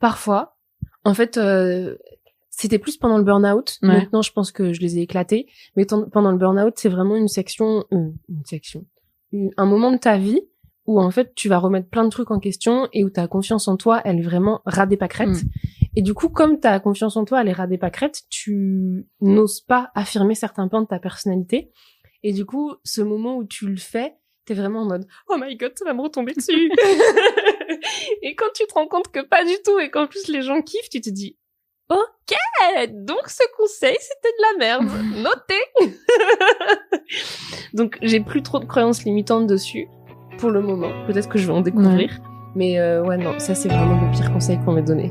Parfois. En fait, c'était plus pendant le burn-out. Ouais. Maintenant, je pense que je les ai éclatés. Mais pendant le burn-out, c'est vraiment un moment de ta vie où, en fait, tu vas remettre plein de trucs en question et où ta confiance en toi, elle est vraiment ras des pâquerettes. Et du coup, comme ta confiance en toi, elle est ras des pâquerettes, tu n'oses pas affirmer certains pans de ta personnalité. Et du coup, ce moment où tu le fais, t'es vraiment en mode « Oh my god, ça va me retomber dessus !» Et quand tu te rends compte que pas du tout et qu'en plus les gens kiffent, tu te dis « Ok, donc ce conseil, c'était de la merde. Noté !» Donc, j'ai plus trop de croyances limitantes dessus pour le moment. Peut-être que je vais en découvrir. Ouais. Mais ouais, non, ça, c'est vraiment le pire conseil qu'on m'ait donné.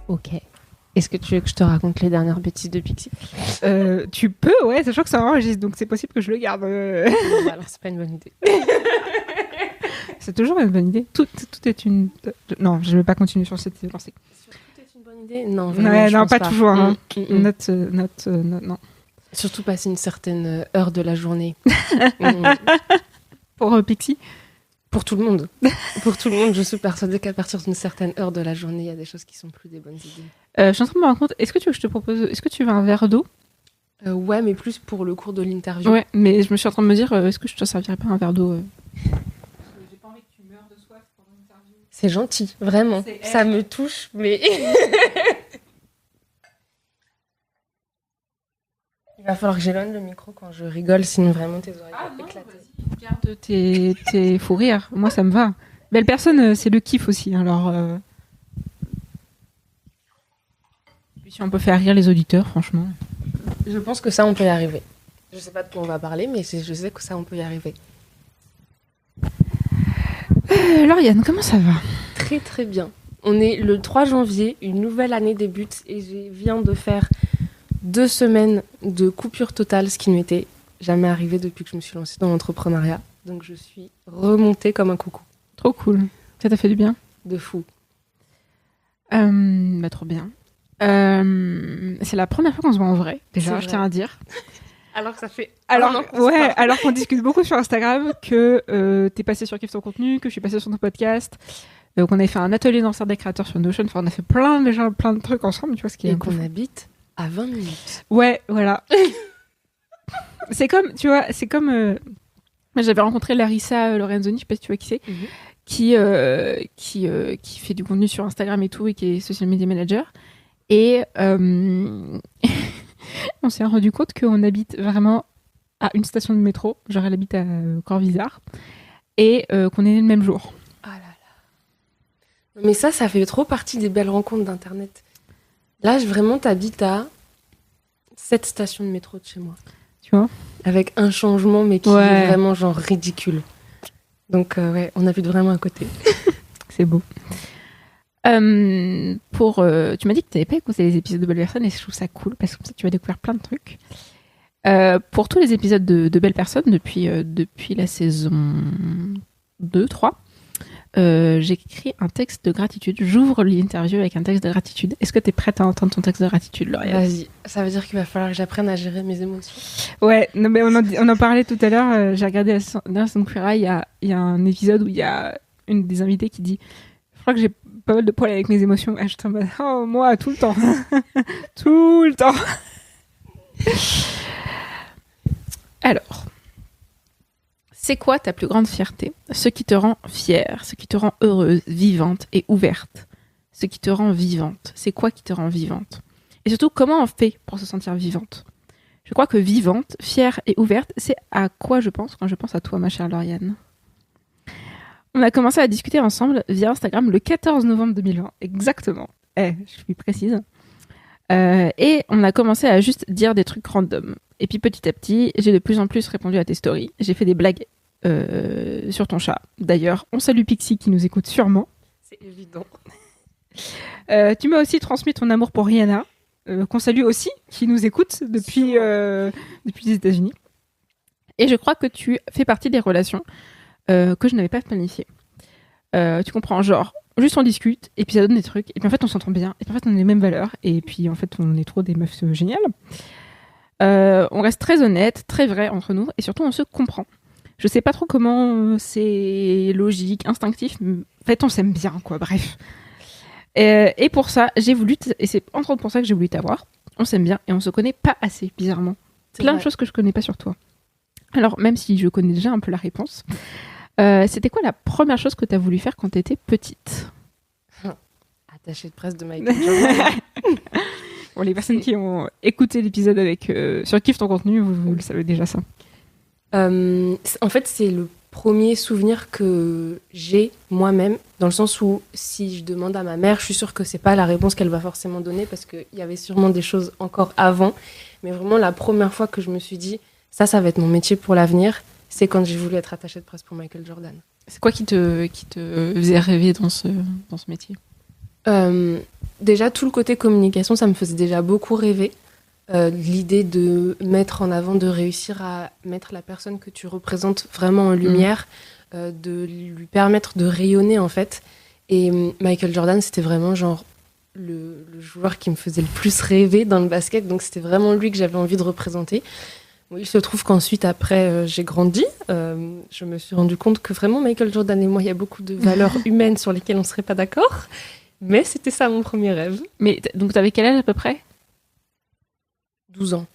Ok. Est-ce que tu veux que je te raconte les dernières bêtises de Pixie ? Tu peux, ouais, sachant que ça enregistre, donc c'est possible que je le garde. Non, bah alors c'est pas une bonne idée. C'est toujours une bonne idée. Tout est une... Non, je vais pas continuer sur cette lancée. Tout est une bonne idée ? Non, vraiment, ouais, je non, pense pas toujours. Hein. Note, non. Surtout passer une certaine heure de la journée. Pour Pixie ? Pour tout le monde. Pour tout le monde, je suis persuadée qu'à partir d'une certaine heure de la journée, il y a des choses qui sont plus des bonnes idées. Je suis en train de me rendre compte, est-ce que tu veux que je te propose... Est-ce que tu veux un verre d'eau ? Ouais, mais plus pour le cours de l'interview. Ouais, mais je me suis en train de me dire, est-ce que je te servirais pas un verre d'eau J'ai pas envie que tu meures de soif pendant l'interview. C'est gentil, vraiment. Ça me touche, mais... Il va falloir que j'éloigne le micro quand je rigole, sinon vraiment tes oreilles vont éclater. Vas-y, garde tes fous rires. Moi, ça me va. Belle personne, c'est le kiff aussi. Alors, puis si on peut faire rire les auditeurs, franchement. Je pense que ça, on peut y arriver. Je sais pas de quoi on va parler, mais je sais que ça, on peut y arriver. Lauriane, comment ça va ? Très très bien. On est le 3 janvier, une nouvelle année débute et je viens de faire 2 semaines de coupure totale, ce qui ne m'était jamais arrivé depuis que je me suis lancée dans l'entrepreneuriat. Donc je suis remontée comme un coucou. Trop cool. Ça t'a fait du bien ? De fou. Bah, trop bien. C'est la première fois qu'on se voit en vrai, déjà, je tiens à dire. Alors que ça fait alors qu'on discute beaucoup sur Instagram, que t'es passé sur Kiffe ton contenu, que je suis passée sur ton podcast, qu'on avait fait un atelier danseur des créateurs sur Notion, enfin on a fait plein de trucs ensemble, tu vois, ce qui est et qu'on habite à 20 minutes. Ouais, voilà. c'est comme j'avais rencontré Larissa Lorenzoni, je sais pas si tu vois qui c'est, qui fait du contenu sur Instagram et tout, et qui est social media manager. Et on s'est rendu compte qu'on habite vraiment à une station de métro, genre elle habite à Corvisart, et qu'on est né le même jour. Ah là là. Mais ça fait trop partie des belles rencontres d'Internet. Là, vraiment, t'habites à 7 stations de métro de chez moi. Tu vois ? Avec un changement, mais qui est vraiment genre ridicule. Donc ouais, on habite vraiment à côté. C'est beau. Tu m'as dit que tu n'avais pas écouté les épisodes de Belle Personne et je trouve ça cool parce que comme ça tu vas découvrir plein de trucs. Pour tous les épisodes de Belle Personne depuis la saison 2-3, j'ai écrit un texte de gratitude. J'ouvre l'interview avec un texte de gratitude. Est-ce que tu es prête à entendre ton texte de gratitude, Lauriane ? Vas-y. Ça veut dire qu'il va falloir que j'apprenne à gérer mes émotions. Ouais, non, mais on en parlait tout à l'heure. J'ai regardé la Sankura, il y a un épisode où il y a une des invitées qui dit « Je crois que j'ai pas mal de problèmes avec mes émotions. » Et je suis en mode « Oh, moi, tout le temps. » Tout le temps. Alors, c'est quoi ta plus grande fierté ? Ce qui te rend fière, ce qui te rend heureuse, vivante et ouverte. Ce qui te rend vivante. C'est quoi qui te rend vivante ? Et surtout, comment on fait pour se sentir vivante ? Je crois que vivante, fière et ouverte, c'est à quoi je pense quand je pense à toi, ma chère Lauriane. On a commencé à discuter ensemble via Instagram le 14 novembre 2020, exactement. Je suis précise. Et on a commencé à juste dire des trucs random. Et puis petit à petit, j'ai de plus en plus répondu à tes stories. J'ai fait des blagues sur ton chat. D'ailleurs, on salue Pixie qui nous écoute sûrement. C'est évident. Tu m'as aussi transmis ton amour pour Rihanna. qu'on salue aussi, qui nous écoute depuis les États-Unis. Et je crois que tu fais partie des relations que je n'avais pas planifiées. Tu comprends, genre, juste on discute, et puis ça donne des trucs, et puis en fait on s'entend bien, et puis en fait on a les mêmes valeurs, et puis en fait on est trop des meufs géniales. On reste très honnête, très vrai entre nous, et surtout on se comprend. Je sais pas trop comment c'est logique, instinctif, mais en fait on s'aime bien, quoi, bref. Et pour ça, j'ai voulu, et c'est entre autres pour ça que j'ai voulu t'avoir, on s'aime bien, et on se connaît pas assez, bizarrement. Plein de choses que je connais pas sur toi. Alors, même si je connais déjà un peu la réponse, c'était quoi la première chose que tu as voulu faire quand tu étais petite? Attachée de presse de Michael Jordan. Pour les personnes qui ont écouté l'épisode avec sur Kiffe ton contenu, vous le savez déjà ça. En fait, c'est le premier souvenir que j'ai moi-même, dans le sens où si je demande à ma mère, je suis sûre que c'est pas la réponse qu'elle va forcément donner, parce qu'il y avait sûrement des choses encore avant. Mais vraiment, la première fois que je me suis dit, ça va être mon métier pour l'avenir, c'est quand j'ai voulu être attachée de presse pour Michael Jordan. C'est quoi qui te faisait rêver dans ce métier? Déjà, tout le côté communication, ça me faisait déjà beaucoup rêver. L'idée de mettre en avant, de réussir à mettre la personne que tu représentes vraiment en lumière, de lui permettre de rayonner, en fait. Et Michael Jordan, c'était vraiment genre le joueur qui me faisait le plus rêver dans le basket, donc c'était vraiment lui que j'avais envie de représenter. Oui, il se trouve qu'ensuite, après, j'ai grandi. Je me suis rendu compte que vraiment, Michael Jordan et moi, il y a beaucoup de valeurs humaines sur lesquelles on ne serait pas d'accord. Mais c'était ça mon premier rêve. Mais donc, t'avais quel âge à peu près? 12 ans.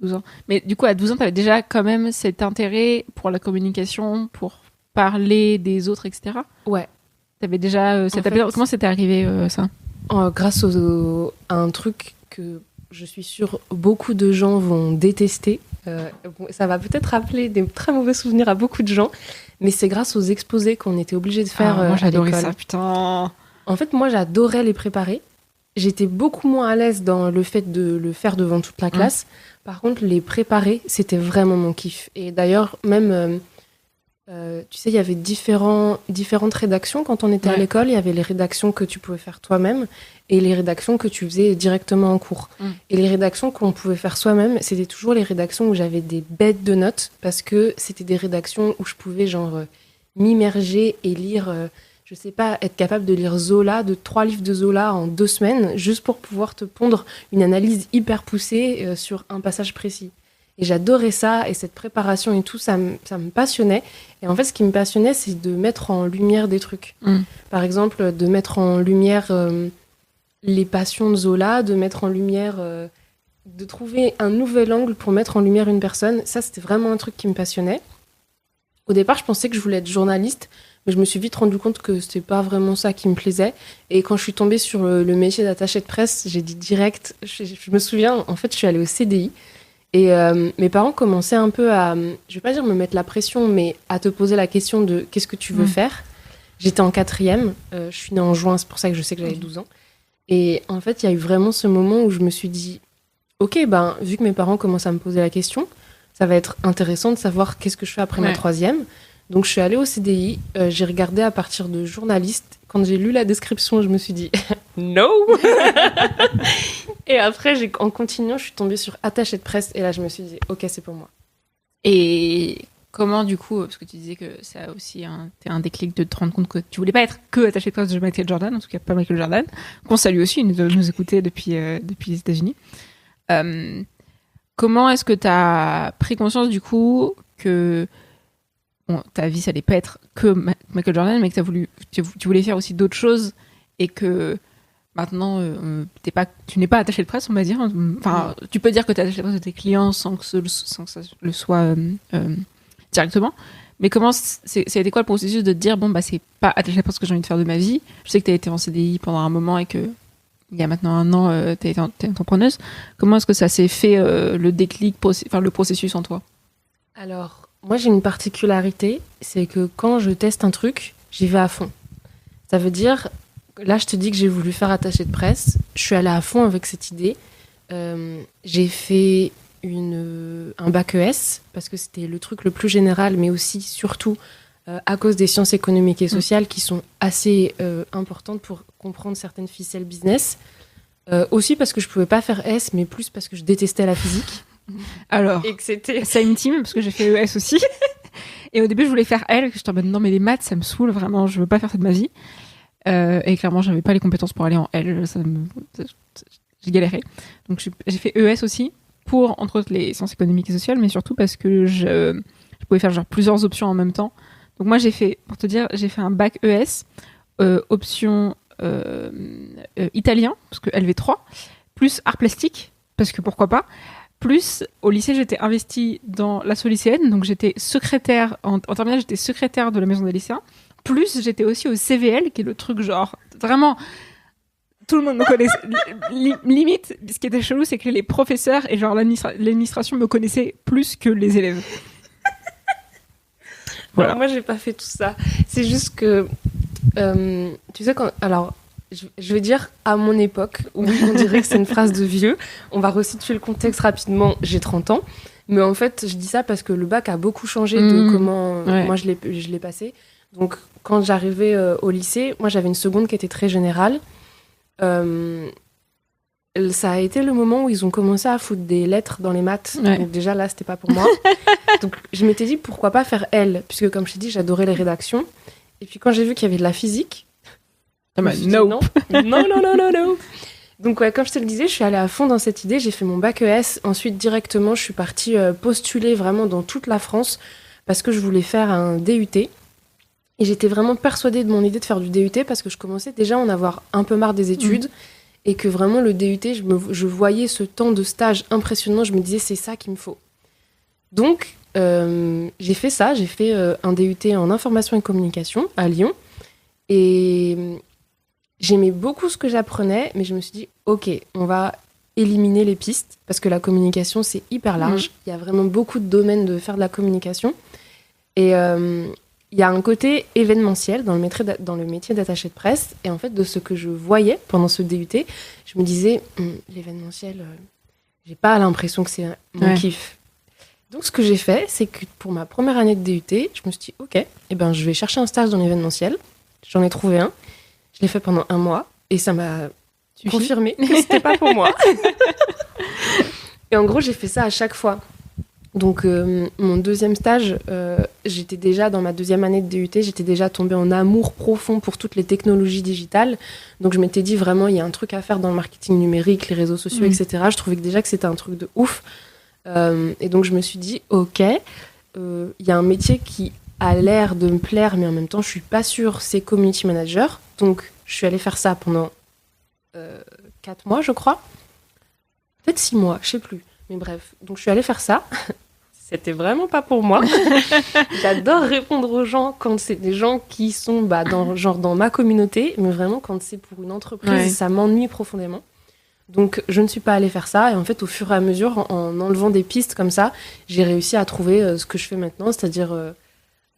12 ans. Mais du coup, à 12 ans, t'avais déjà quand même cet intérêt pour la communication, pour parler des autres, etc. Ouais. T'avais déjà comment c'était arrivé, ça? Grâce à un truc que je suis sûre beaucoup de gens vont détester. Ça va peut-être rappeler des très mauvais souvenirs à beaucoup de gens, mais c'est grâce aux exposés qu'on était obligés de faire moi, j'adorais à l'école. Ça, putain. En fait, moi, j'adorais les préparer. J'étais beaucoup moins à l'aise dans le fait de le faire devant toute la classe. Par contre, les préparer, c'était vraiment mon kiff. Et d'ailleurs, même, tu sais, il y avait différentes rédactions quand on était à l'école. Il y avait les rédactions que tu pouvais faire toi-même et les rédactions que tu faisais directement en cours. Et les rédactions qu'on pouvait faire soi-même, c'était toujours les rédactions où j'avais des bêtes de notes, parce que c'était des rédactions où je pouvais m'immerger et lire... je sais pas, être capable de lire Zola, de 3 livres de Zola en 2 semaines, juste pour pouvoir te pondre une analyse hyper poussée sur un passage précis. Et j'adorais ça, et cette préparation et tout, ça me passionnait. Et en fait, ce qui me passionnait, c'est de mettre en lumière des trucs. Par exemple, de mettre en lumière les passions de Zola, de mettre en lumière... de trouver un nouvel angle pour mettre en lumière une personne. Ça, c'était vraiment un truc qui me passionnait. Au départ, je pensais que je voulais être journaliste, mais je me suis vite rendu compte que c'était pas vraiment ça qui me plaisait. Et quand je suis tombée sur le métier d'attachée de presse, j'ai dit direct, je me souviens, en fait, je suis allée au CDI. Et mes parents commençaient un peu à, je vais pas dire me mettre la pression, mais à te poser la question de qu'est-ce que tu veux faire. J'étais en 4e, je suis née en juin, c'est pour ça que je sais que j'avais 12 ans. Et en fait, il y a eu vraiment ce moment où je me suis dit, ok, vu que mes parents commencent à me poser la question, ça va être intéressant de savoir qu'est-ce que je fais après ma 3e. Donc, je suis allée au CDI, j'ai regardé à partir de journaliste. Quand j'ai lu la description, je me suis dit « No !» Et après, en continuant, je suis tombée sur attachée de presse. Et là, je me suis dit « Ok, c'est pour moi. » Et comment, du coup, parce que tu disais que ça a aussi t'es un déclic de te rendre compte que tu voulais pas être que attachée de presse de Michael Jordan, en tout cas pas Michael Jordan, qu'on salue aussi, il nous écoutait depuis les États-Unis. Comment est-ce que tu as pris conscience, du coup, que ta vie, ça allait pas être que Michael Jordan, mais que tu voulais faire aussi d'autres choses, et que maintenant, tu n'es pas attaché de presse, on va dire. Enfin, tu peux dire que tu es attaché de presse de tes clients sans que ça le soit directement. Mais c'était quoi le processus de te dire, c'est pas attaché de presse que j'ai envie de faire de ma vie. Je sais que tu as été en CDI pendant un moment et que il y a maintenant 1 an, tu es entrepreneuse. Comment est-ce que ça s'est fait, le déclic, le processus en toi? Alors, moi, j'ai une particularité, c'est que quand je teste un truc, j'y vais à fond. Ça veut dire, là, je te dis que j'ai voulu faire attaché de presse. Je suis allée à fond avec cette idée. J'ai fait un bac ES, parce que c'était le truc le plus général, mais aussi, surtout, à cause des sciences économiques et sociales qui sont assez importantes pour comprendre certaines ficelles business. Aussi parce que je pouvais pas faire S, mais plus parce que je détestais la physique. Alors, Et que c'était... same team, parce que j'ai fait ES aussi. Et au début, je voulais faire L, que j'étais en mode non, mais les maths, ça me saoule vraiment, je veux pas faire ça de ma vie. Et clairement, j'avais pas les compétences pour aller en L, j'ai galéré. Donc j'ai fait ES aussi, pour entre autres les sciences économiques et sociales, mais surtout parce que je pouvais faire genre plusieurs options en même temps. Donc moi, j'ai fait un bac ES, option italien, parce que LV3, plus art plastique, parce que pourquoi pas. Plus, au lycée, j'étais investie dans l'asso lycéenne, donc j'étais secrétaire, en terminale, j'étais secrétaire de la maison des lycéens. Plus, j'étais aussi au CVL, qui est le truc genre, vraiment, tout le monde me connaissait. Limite, ce qui était chelou, c'est que les professeurs et genre l'administration me connaissaient plus que les élèves. Voilà. Alors, moi, j'ai pas fait tout ça. C'est juste que, tu sais, alors, je vais dire à mon époque, oui, on dirait que c'est une phrase de vieux. On va resituer le contexte rapidement. J'ai 30 ans. Mais en fait, je dis ça parce que le bac a beaucoup changé de comment moi je l'ai passé. Donc, quand j'arrivais au lycée, moi, j'avais une seconde qui était très générale. Ça a été le moment où ils ont commencé à foutre des lettres dans les maths. Ouais. Donc déjà, là, c'était pas pour moi. Donc, je m'étais dit, pourquoi pas faire L, puisque, comme je t'ai dit, j'adorais les rédactions. Et puis, quand j'ai vu qu'il y avait de la physique, non. Donc, ouais, comme je te le disais, je suis allée à fond dans cette idée. J'ai fait mon bac ES. Ensuite, directement, je suis partie postuler vraiment dans toute la France parce que je voulais faire un DUT. Et j'étais vraiment persuadée de mon idée de faire du DUT parce que je commençais déjà à en avoir un peu marre des études. Et que vraiment, le DUT, je voyais ce temps de stage impressionnant. Je me disais, c'est ça qu'il me faut. Donc, j'ai fait ça. J'ai fait un DUT en information et communication à Lyon. Et j'aimais beaucoup ce que j'apprenais, mais je me suis dit, ok, on va éliminer les pistes, parce que la communication, c'est hyper large. Il y a vraiment beaucoup de domaines de faire de la communication. Et il y a un côté événementiel dans le métier d'attaché de presse. Et en fait, de ce que je voyais pendant ce DUT, je me disais, l'événementiel, j'ai pas l'impression que c'est mon kiff. Donc, ce que j'ai fait, c'est que pour ma première année de DUT, je me suis dit, ok, je vais chercher un stage dans l'événementiel. J'en ai trouvé un. Je l'ai fait pendant 1 mois. Et ça m'a confirmé que c'était pas pour moi. Et en gros, j'ai fait ça à chaque fois. Donc, mon deuxième stage, j'étais déjà dans ma deuxième année de DUT, j'étais déjà tombée en amour profond pour toutes les technologies digitales. Donc, je m'étais dit vraiment, il y a un truc à faire dans le marketing numérique, les réseaux sociaux, etc. Je trouvais que déjà que c'était un truc de ouf. Et donc, je me suis dit, ok, il y a un métier qui a l'air de me plaire, mais en même temps, je suis pas sûre, c'est community manager. Donc, je suis allée faire ça pendant 4 mois, je crois. Peut-être 6 mois, je sais plus. Mais bref, donc je suis allée faire ça. C'était vraiment pas pour moi. J'adore répondre aux gens quand c'est des gens qui sont dans ma communauté, mais vraiment quand c'est pour une entreprise, ça m'ennuie profondément. Donc je ne suis pas allée faire ça. Et en fait, au fur et à mesure, en enlevant des pistes comme ça, j'ai réussi à trouver ce que je fais maintenant, c'est-à-dire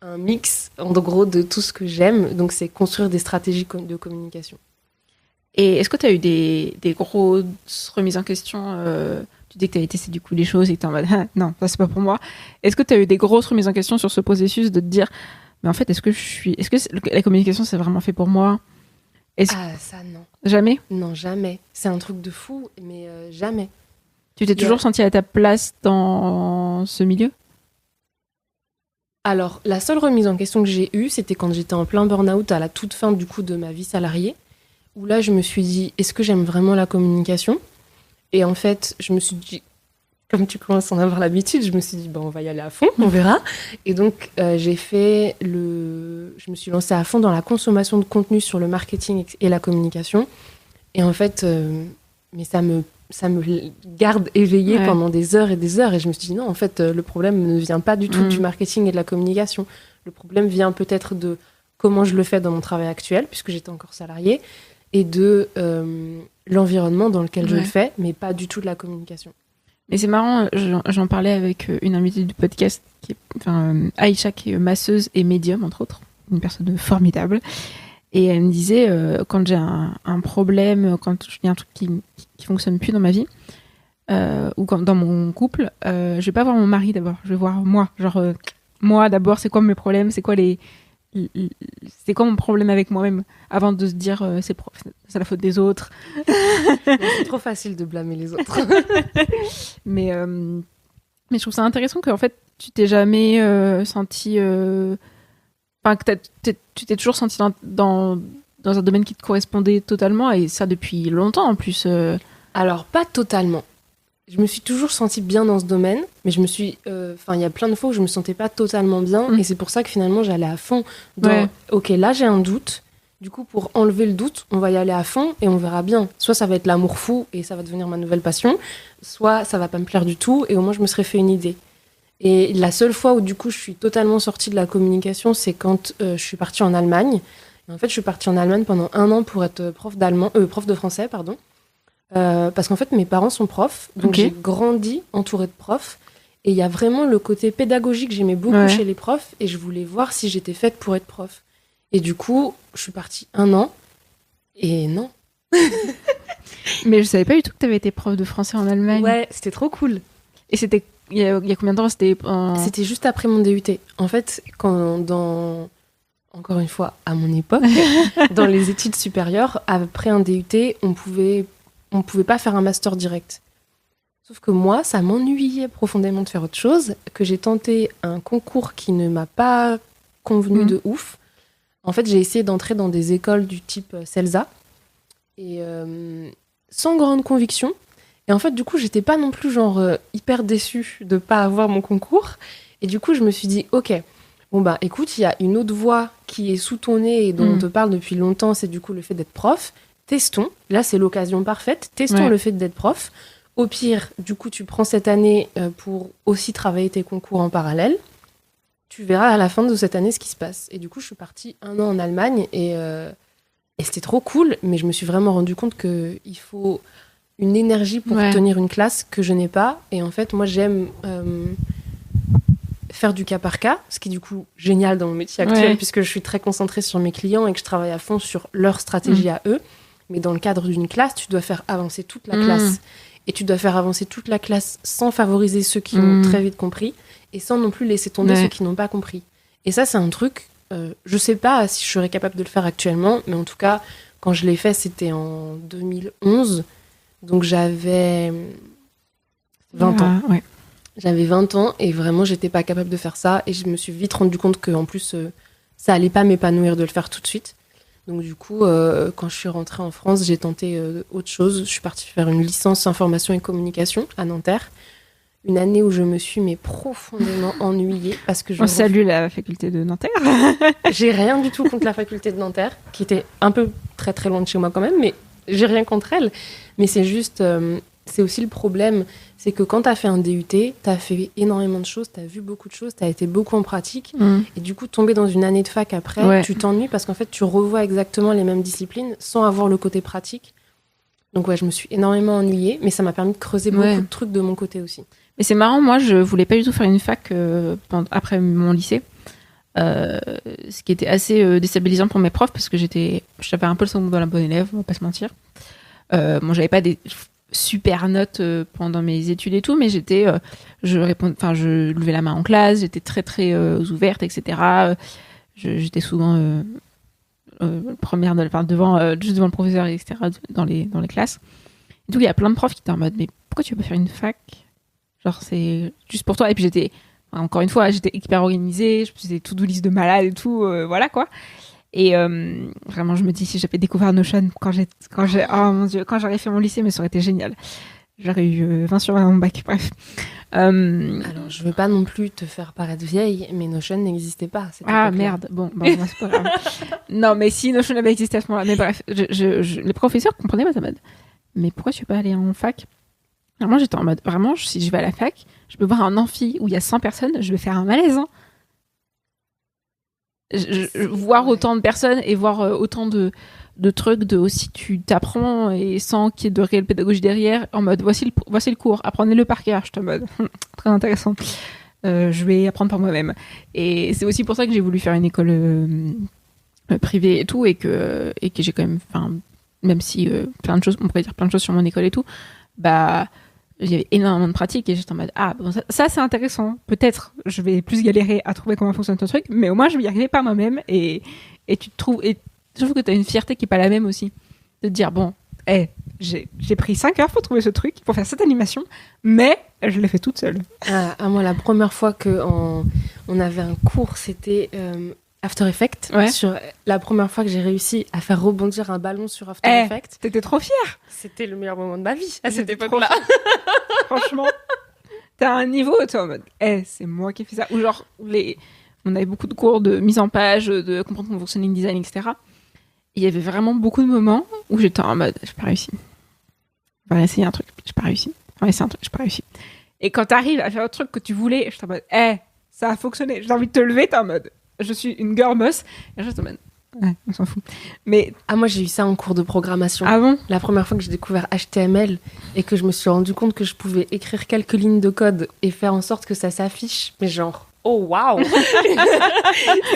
un mix, en gros, de tout ce que j'aime. Donc c'est construire des stratégies de communication. Et est-ce que tu as eu des grosses remises en question tu dis que tu avais testé du coup les choses et que tu es en mode non, ça c'est pas pour moi. Est-ce que tu as eu des grosses remises en question sur ce processus de te dire mais en fait, est-ce que la communication c'est vraiment fait pour moi? Ça non. Jamais? Non, jamais. C'est un truc de fou, mais jamais. Tu t'es toujours sentie à ta place dans ce milieu? Alors, la seule remise en question que j'ai eue, c'était quand j'étais en plein burn-out à la toute fin du coup de ma vie salariée, où là je me suis dit, est-ce que j'aime vraiment la communication? Et en fait, je me suis dit, comme tu commences à en avoir l'habitude, je me suis dit, on va y aller à fond, on verra. Et donc, je me suis lancée à fond dans la consommation de contenu sur le marketing et la communication. Et en fait, mais ça me garde éveillée pendant des heures et des heures. Et je me suis dit, non, en fait, le problème ne vient pas du tout du marketing et de la communication. Le problème vient peut-être de comment je le fais dans mon travail actuel, puisque j'étais encore salariée, et de l'environnement dans lequel je le fais, mais pas du tout de la communication. Mais c'est marrant, j'en parlais avec une invitée du podcast, Aïcha, qui est masseuse et médium, entre autres, une personne formidable. Et elle me disait, quand j'ai un problème, quand il y a un truc qui fonctionne plus dans ma vie, ou dans mon couple, je vais pas voir mon mari d'abord, je vais voir moi. Genre, moi d'abord, c'est quoi mes problèmes, c'est quoi les c'est quoi mon problème avec moi-même avant de se dire c'est la faute des autres. C'est trop facile de blâmer les autres. mais je trouve ça intéressant qu'en fait tu t'es jamais senti enfin que tu t'es toujours senti dans un domaine qui te correspondait totalement, et ça depuis longtemps en plus. Alors pas totalement. Je me suis toujours sentie bien dans ce domaine, mais je me suis, il y a plein de fois où je me sentais pas totalement bien, et c'est pour ça que finalement j'allais à fond dans, ok, là j'ai un doute, du coup pour enlever le doute, on va y aller à fond et on verra bien. Soit ça va être l'amour fou et ça va devenir ma nouvelle passion, soit ça va pas me plaire du tout et au moins je me serais fait une idée. Et la seule fois où du coup je suis totalement sortie de la communication, c'est quand je suis partie en Allemagne. Et en fait, je suis partie en Allemagne pendant 1 an pour être prof de français, pardon. Parce qu'en fait, mes parents sont profs, donc j'ai grandi entourée de profs. Et il y a vraiment le côté pédagogique que j'aimais beaucoup chez les profs, et je voulais voir si j'étais faite pour être prof. Et du coup, je suis partie 1 an, et non. Mais je savais pas du tout que tu avais été prof de français en Allemagne. Ouais, c'était trop cool. Et c'était il y a combien de temps? C'était juste après mon DUT. En fait, encore une fois, à mon époque, dans les études supérieures, après un DUT, on pouvait pas faire un master direct. Sauf que moi, ça m'ennuyait profondément de faire autre chose, que j'ai tenté un concours qui ne m'a pas convenu de ouf. En fait, j'ai essayé d'entrer dans des écoles du type CELSA, et sans grande conviction. Et en fait, du coup, j'étais pas non plus hyper déçue de pas avoir mon concours. Et du coup, je me suis dit, ok, bon bah écoute, il y a une autre voie qui est sous ton nez et dont on te parle depuis longtemps, c'est du coup le fait d'être prof. Testons, là c'est l'occasion parfaite, testons le fait d'être prof. Au pire, du coup, tu prends cette année pour aussi travailler tes concours en parallèle. Tu verras à la fin de cette année ce qui se passe. Et du coup, je suis partie 1 an en Allemagne, et c'était trop cool, mais je me suis vraiment rendu compte qu'il faut une énergie pour tenir une classe que je n'ai pas. Et en fait, moi, j'aime faire du cas par cas, ce qui est du coup génial dans mon métier actuel, puisque je suis très concentrée sur mes clients et que je travaille à fond sur leur stratégie à eux. Mais dans le cadre d'une classe, tu dois faire avancer toute la classe. Et tu dois faire avancer toute la classe sans favoriser ceux qui ont très vite compris et sans non plus laisser tomber ceux qui n'ont pas compris. Et ça, c'est un truc, je sais pas si je serais capable de le faire actuellement, mais en tout cas, quand je l'ai fait, c'était en 2011. Donc j'avais 20 ans. Ouais. J'avais 20 ans et vraiment, j'étais pas capable de faire ça. Et je me suis vite rendu compte qu'en plus, ça allait pas m'épanouir de le faire tout de suite. Donc du coup, quand je suis rentrée en France, j'ai tenté autre chose. Je suis partie faire une licence information et communication à Nanterre. Une année où je me suis profondément ennuyée parce que on salue la faculté de Nanterre. J'ai rien du tout contre la faculté de Nanterre, qui était un peu très très loin de chez moi quand même, mais j'ai rien contre elle. Mais c'est juste, c'est aussi le problème, c'est que quand t'as fait un DUT, t'as fait énormément de choses, t'as vu beaucoup de choses, t'as été beaucoup en pratique, et du coup tomber dans une année de fac après, tu t'ennuies parce qu'en fait tu revois exactement les mêmes disciplines sans avoir le côté pratique. Donc ouais, je me suis énormément ennuyée, mais ça m'a permis de creuser beaucoup de trucs de mon côté aussi. Mais c'est marrant, moi je voulais pas du tout faire une fac après mon lycée, ce qui était assez déstabilisant pour mes profs parce que j'avais un peu le syndrome de la bonne élève, on va pas se mentir. Bon, j'avais pas des super notes pendant mes études et tout, mais je levais la main en classe, j'étais très très ouverte, etc. J'étais souvent première juste devant le professeur, etc. dans les classes. Et donc il y a plein de profs qui étaient en mode mais pourquoi tu veux pas faire une fac? Genre c'est juste pour toi. Et puis encore une fois, j'étais hyper organisée, je faisais tout liste de malades et tout, voilà quoi. Et vraiment, je me dis, si j'avais découvert Notion quand oh mon Dieu, quand j'aurais fait mon lycée, mais ça aurait été génial. J'aurais eu 20 sur 20 à mon bac, bref. Alors, je veux pas non plus te faire paraître vieille, mais Notion n'existait pas. Ah merde, bon, c'est pas grave. Non, mais si Notion avait existé à ce moment-là, mais bref, les professeurs comprenaient ma mode. Mais pourquoi tu veux pas aller en fac? Alors moi, j'étais en mode, vraiment, si je vais à la fac, je peux voir un amphi où il y a 100 personnes, je vais faire un malaise, hein. Voir autant de personnes et voir autant de trucs de aussi tu t'apprends et sans qu'il y ait de réelle pédagogie derrière, en mode voici le cours, apprenez-le par cœur, je te mode très intéressant. Je vais apprendre par moi-même. Et c'est aussi pour ça que j'ai voulu faire une école privée et tout, et que j'ai quand même, même si plein de choses, on pourrait dire plein de choses sur mon école et tout, bah il y avait énormément de pratiques et j'étais en mode bon, ça c'est intéressant, peut-être je vais plus galérer à trouver comment fonctionne ton truc, mais au moins je vais y arriver par moi-même et tu te trouves, et je trouve que t'as une fierté qui est pas la même aussi, de te dire bon, j'ai pris 5 heures pour trouver ce truc, pour faire cette animation, mais je l'ai fait toute seule. Moi la première fois qu'on avait un cours, c'était After Effects. Sur la première fois que j'ai réussi à faire rebondir un ballon sur After Effects. T'étais trop fière. C'était le meilleur moment de ma vie à cette époque-là. Franchement, t'as un niveau, toi, en mode, c'est moi qui ai fait ça. Ou genre, on avait beaucoup de cours de mise en page, de comprendre comment fonctionne l'InDesign, etc. Et il y avait vraiment beaucoup de moments où j'étais en mode, j'ai pas réussi. On va essayer un truc, j'ai pas réussi. On va essayer un truc, j'ai pas réussi. Et quand t'arrives à faire un truc que tu voulais, j'étais en mode, ça a fonctionné. J'ai envie de te lever, t'es en mode, je suis une girl boss. Et je te mode, on s'en fout. Mais moi j'ai eu ça en cours de programmation. Ah bon? La première fois que j'ai découvert HTML et que je me suis rendu compte que je pouvais écrire quelques lignes de code et faire en sorte que ça s'affiche, mais genre oh waouh.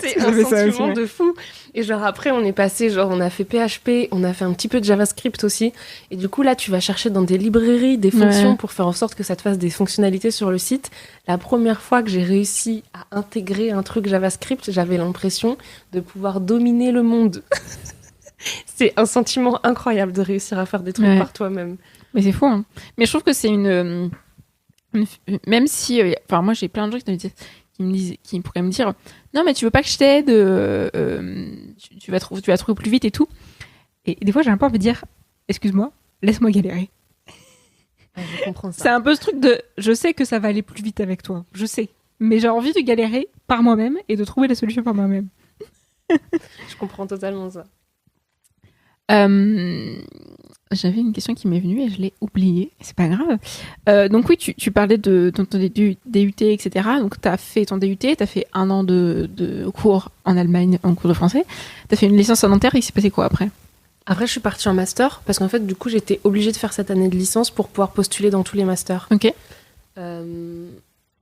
C'est un sentiment de fou. Et genre après on est passé, genre on a fait PHP, on a fait un petit peu de JavaScript aussi, et du coup là tu vas chercher dans des librairies des fonctions pour faire en sorte que ça te fasse des fonctionnalités sur le site. La première fois que j'ai réussi à intégrer un truc JavaScript, j'avais l'impression de pouvoir dominer le monde. C'est un sentiment incroyable de réussir à faire des trucs par toi-même. Mais c'est fou, hein. Mais je trouve que c'est une même si moi j'ai plein de gens qui pourraient me dire non mais tu veux pas que je t'aide, tu vas trouver plus vite et tout, et des fois j'ai un peu envie de dire excuse-moi, laisse-moi galérer. Je comprends ça. C'est un peu ce truc de je sais que ça va aller plus vite avec toi, je sais, mais j'ai envie de galérer par moi-même et de trouver la solution par moi-même. Je comprends totalement ça. J'avais une question qui m'est venue et je l'ai oubliée. C'est pas grave. Donc oui, tu parlais de ton DUT, etc. Donc t'as fait ton DUT, t'as fait 1 an de cours en Allemagne, en cours de français. T'as fait une licence en Nanterre, il s'est passé quoi après? Après, je suis partie en master parce qu'en fait, du coup, j'étais obligée de faire cette année de licence pour pouvoir postuler dans tous les masters. Ok.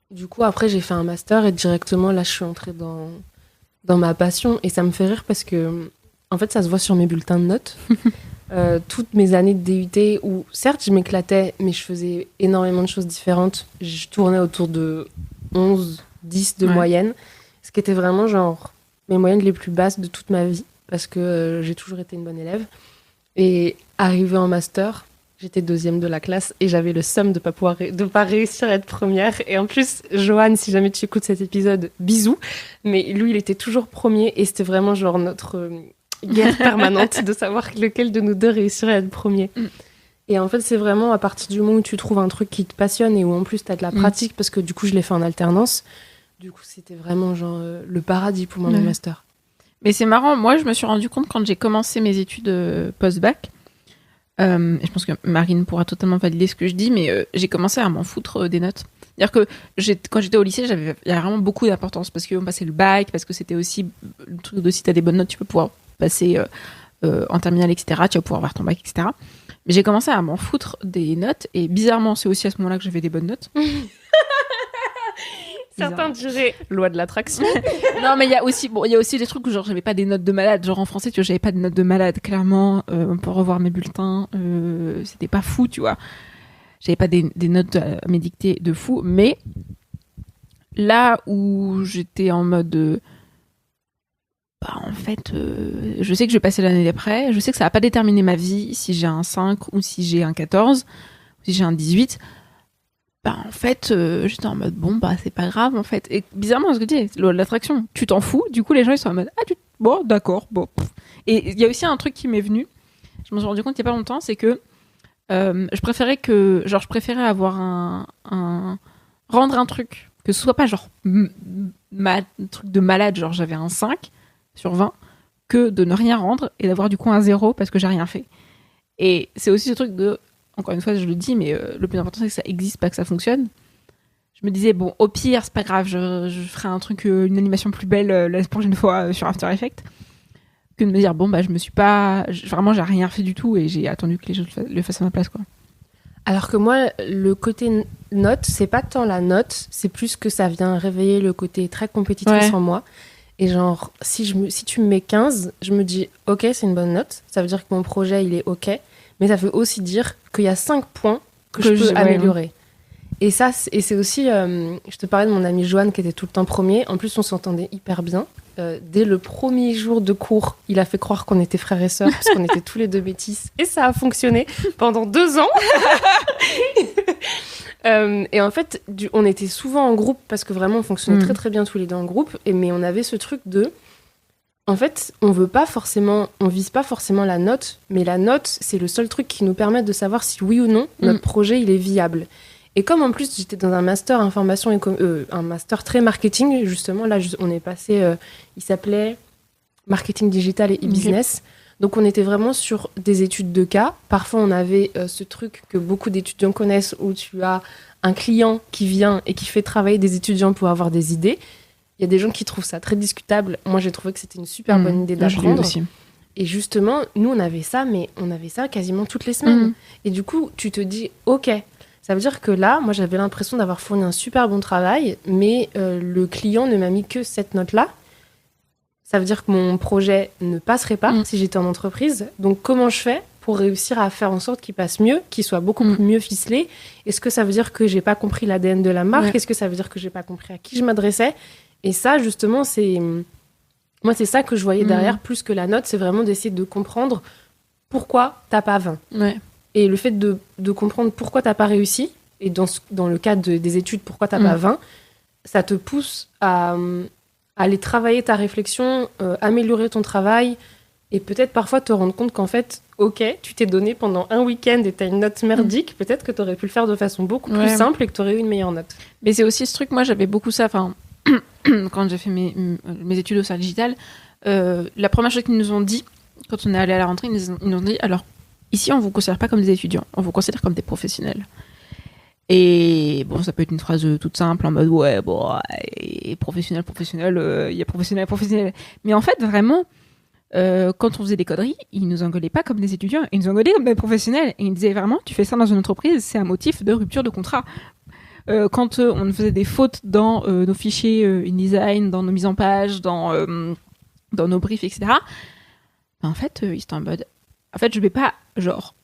Du coup, après, j'ai fait un master et directement, là, je suis entrée dans ma passion. Et ça me fait rire parce que, en fait, ça se voit sur mes bulletins de notes. Toutes mes années de DUT où, certes, je m'éclatais, mais je faisais énormément de choses différentes. Je tournais autour de 11, 10 de moyenne, ce qui était vraiment genre mes moyennes les plus basses de toute ma vie, parce que j'ai toujours été une bonne élève. Et arrivée en master, j'étais 2e de la classe et j'avais le seum de pas réussir à être première. Et en plus, Johan, si jamais tu écoutes cet épisode, bisous. Mais lui, il était toujours premier et c'était vraiment genre notre guerre permanente de savoir lequel de nous deux réussirait à être premier. Et en fait, c'est vraiment à partir du moment où tu trouves un truc qui te passionne et où en plus tu as de la pratique, parce que du coup, je l'ai fait en alternance. Du coup, c'était vraiment genre le paradis pour moi, le master. Mais c'est marrant, moi, je me suis rendu compte quand j'ai commencé mes études post-bac, je pense que Marine pourra totalement valider ce que je dis, mais j'ai commencé à m'en foutre des notes. C'est-à-dire que quand j'étais au lycée, il y avait vraiment beaucoup d'importance, parce qu'on passait le bac, parce que c'était aussi le truc de si tu as des bonnes notes, tu peux pouvoir passer en terminale, etc. Tu vas pouvoir avoir ton bac, etc. Mais j'ai commencé à m'en foutre des notes, et bizarrement, c'est aussi à ce moment-là que j'avais des bonnes notes. Certains diraient loi de l'attraction. Non, mais il y a aussi des trucs où genre j'avais pas des notes de malade. Genre en français, tu vois, j'avais pas de notes de malade. Clairement, on peut revoir mes bulletins. C'était pas fou, tu vois. J'avais pas des notes à mes dictées de fou. Mais là où j'étais en mode... en fait, je sais que je vais passer l'année d'après. Je sais que ça va pas déterminer ma vie si j'ai un 5 ou si j'ai un 14 ou si j'ai un 18. En fait, j'étais en mode c'est pas grave en fait. Et bizarrement, ce que tu dis, l'attraction, tu t'en fous. Du coup, les gens ils sont en mode bon, d'accord, bon. Et il y a aussi un truc qui m'est venu. Je m'en suis rendu compte il y a pas longtemps, c'est que je préférais avoir rendre un truc que ce soit pas genre un truc de malade, genre j'avais un 5 sur 20, que de ne rien rendre et d'avoir du coup un 0 parce que j'ai rien fait. Et c'est aussi ce truc de, encore une fois, je le dis, mais le plus important, c'est que ça existe, pas que ça fonctionne. Je me disais, bon, au pire, c'est pas grave, je ferai un truc, une animation plus belle la prochaine fois sur After Effects, que de me dire, je me suis pas... Vraiment, j'ai rien fait du tout et j'ai attendu que les gens le fassent à ma place, quoi. Alors que moi, le côté note, c'est pas tant la note, c'est plus que ça vient réveiller le côté très compétitif en moi. Et genre, si tu me mets 15, je me dis, ok, c'est une bonne note, ça veut dire que mon projet, il est ok. Mais ça veut aussi dire qu'il y a 5 points que je peux améliorer. Et ça, c'est aussi, je te parlais de mon amie Joanne qui était tout le temps premier. En plus, on s'entendait hyper bien. Dès le premier jour de cours, il a fait croire qu'on était frères et sœurs parce qu'on était tous les deux métisses. Et ça a fonctionné pendant 2 ans. Et en fait, on était souvent en groupe parce que vraiment, on fonctionnait très très bien tous les deux en groupe. Mais on avait ce truc de... En fait, on vise pas forcément la note, mais la note, c'est le seul truc qui nous permet de savoir si oui ou non, notre projet, il est viable. Et comme en plus, j'étais dans un master information et un master très marketing, justement, là, on est passé, il s'appelait marketing digital et e-business. Donc, on était vraiment sur des études de cas. Parfois, on avait ce truc que beaucoup d'étudiants connaissent où tu as un client qui vient et qui fait travailler des étudiants pour avoir des idées. Il y a des gens qui trouvent ça très discutable. Moi, j'ai trouvé que c'était une super bonne idée d'apprendre. Et justement, nous, on avait ça, mais on avait ça quasiment toutes les semaines. Et du coup, tu te dis, OK, ça veut dire que là, moi, j'avais l'impression d'avoir fourni un super bon travail, mais le client ne m'a mis que cette note-là. Ça veut dire que mon projet ne passerait pas si j'étais en entreprise. Donc, comment je fais pour réussir à faire en sorte qu'il passe mieux, qu'il soit beaucoup mieux ficelé? Est-ce que ça veut dire que j'ai pas compris l'ADN de la marque? Est-ce que ça veut dire que j'ai pas compris à qui je m'adressais? Et ça, justement, moi, c'est ça que je voyais derrière, plus que la note, c'est vraiment d'essayer de comprendre pourquoi t'as pas 20. Ouais. Et le fait de comprendre pourquoi t'as pas réussi, et dans le cadre des études, pourquoi t'as pas 20, ça te pousse à aller travailler ta réflexion, améliorer ton travail, et peut-être parfois te rendre compte qu'en fait, OK, tu t'es donné pendant un week-end et t'as une note merdique, peut-être que t'aurais pu le faire de façon beaucoup plus simple et que t'aurais eu une meilleure note. Mais c'est aussi ce truc, moi j'avais beaucoup ça, quand j'ai fait mes études au Cercle Digital, la première chose qu'ils nous ont dit, quand on est allé à la rentrée, ils nous ont dit, alors, ici, on vous considère pas comme des étudiants, on vous considère comme des professionnels. Et bon, ça peut être une phrase toute simple, en mode, ouais, bon, professionnel, il y a professionnel. Mais en fait, vraiment, quand on faisait des conneries, ils nous engueulaient pas comme des étudiants, ils nous engueulaient comme des professionnels. Et ils disaient vraiment, tu fais ça dans une entreprise, c'est un motif de rupture de contrat. Quand on faisait des fautes dans nos fichiers InDesign, dans nos mises en page, dans nos briefs, etc., en fait, ils étaient en mode... En fait, je vais pas, genre,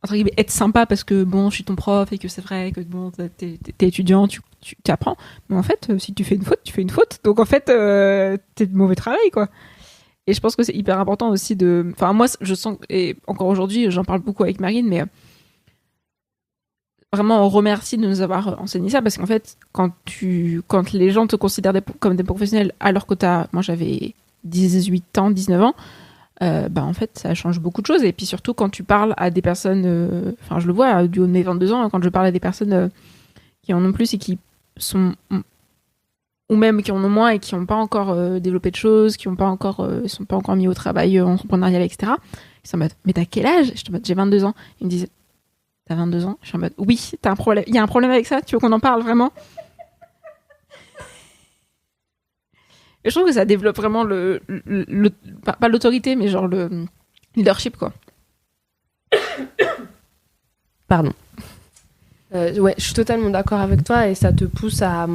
entre guillemets, être sympa parce que, bon, je suis ton prof et que c'est vrai que, bon, t'es étudiant, tu apprends. Mais en fait, si tu fais une faute, tu fais une faute. Donc, en fait, t'es de mauvais travail, quoi. Et je pense que c'est hyper important aussi de... Enfin, moi, je sens... Et encore aujourd'hui, j'en parle beaucoup avec Marine, mais... Vraiment, on remercie de nous avoir enseigné ça parce qu'en fait, quand les gens te considèrent comme des professionnels alors que moi j'avais 18 ans, 19 ans, en fait, ça change beaucoup de choses. Et puis surtout, quand tu parles à des personnes, je le vois du haut de mes 22 ans, quand je parle à des personnes qui en ont plus et qui sont, ou même qui en ont moins et qui n'ont pas encore développé de choses, qui sont pas encore mis au travail entrepreneurial, etc. Ils sont en mode, mais t'as quel âge? Je suis en mode, j'ai 22 ans. Ils me disent, t'as 22 ans? Je suis en mode, oui, t'as un problème. Il y a un problème avec ça? Tu veux qu'on en parle vraiment? Et je trouve que ça développe vraiment pas l'autorité, mais genre le leadership, quoi. Pardon. Ouais, je suis totalement d'accord avec toi et ça te pousse à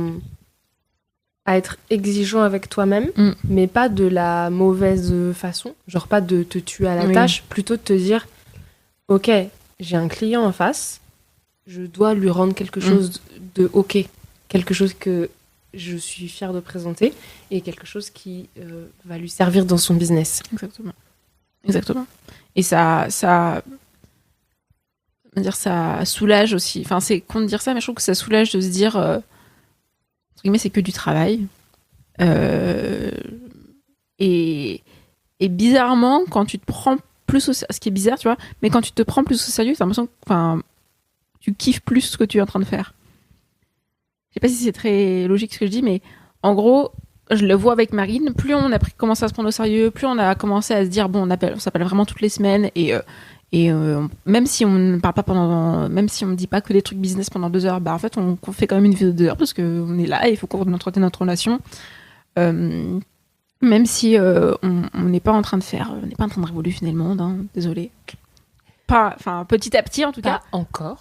être exigeant avec toi-même, mais pas de la mauvaise façon. Genre pas de te tuer à la tâche, plutôt de te dire, OK, j'ai un client en face, je dois lui rendre quelque chose de OK, quelque chose que je suis fière de présenter et quelque chose qui va lui servir dans son business. Exactement. Et ça soulage aussi. Enfin, c'est con de dire ça, mais je trouve que ça soulage de se dire, entre guillemets, c'est que du travail. Et bizarrement, quand tu te prends plus au sérieux, ce qui est bizarre, tu vois, mais quand tu te prends plus au sérieux, t'as l'impression que tu kiffes plus ce que tu es en train de faire. Je sais pas si c'est très logique ce que je dis, mais en gros, je le vois avec Marine, plus on a commencé à se prendre au sérieux, plus on a commencé à se dire, bon, on s'appelle vraiment toutes les semaines, et même si on ne parle pas même si on ne dit pas que des trucs business pendant 2 heures, en fait, on fait quand même une vidéo de 2 heures parce qu'on est là et il faut qu'on entretienne notre relation. Même si on n'est pas en train de révolutionner le monde, hein, désolé. Petit à petit en tout cas.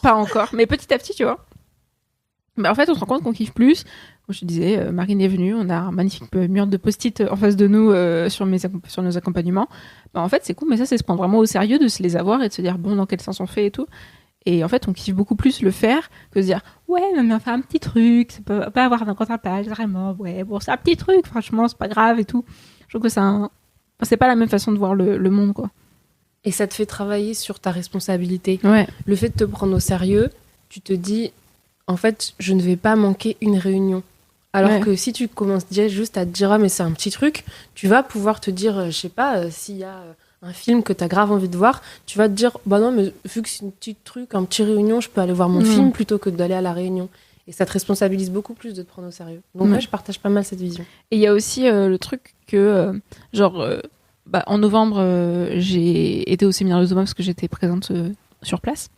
Pas encore, mais petit à petit, tu vois. En fait, on se rend compte qu'on kiffe plus. Comme je te disais, Marine est venue, on a un magnifique mur de post-it en face de nous sur nos accompagnements. En fait, c'est cool, mais ça, c'est se prendre vraiment au sérieux de se les avoir et de se dire, bon, dans quel sens on fait et tout. Et en fait, on kiffe beaucoup plus le faire que se dire ouais, mais on fait un petit truc, ça peut pas avoir un contre-impact, vraiment. Ouais, bon, c'est un petit truc, franchement, c'est pas grave et tout. Je trouve que c'est pas la même façon de voir le monde, quoi. Et ça te fait travailler sur ta responsabilité. Ouais. Le fait de te prendre au sérieux, tu te dis, en fait, je ne vais pas manquer une réunion. Alors que si tu commences juste à te dire, ah, mais c'est un petit truc, tu vas pouvoir te dire, je sais pas, s'il y a un film que tu as grave envie de voir, tu vas te dire, bah non, mais vu que c'est un petit truc, un petit réunion, je peux aller voir mon film plutôt que d'aller à la réunion. Et ça te responsabilise beaucoup plus de te prendre au sérieux. Donc moi, je partage pas mal cette vision. Et il y a aussi le truc que, en novembre, j'ai été au séminaire de Thomas parce que j'étais présente sur place.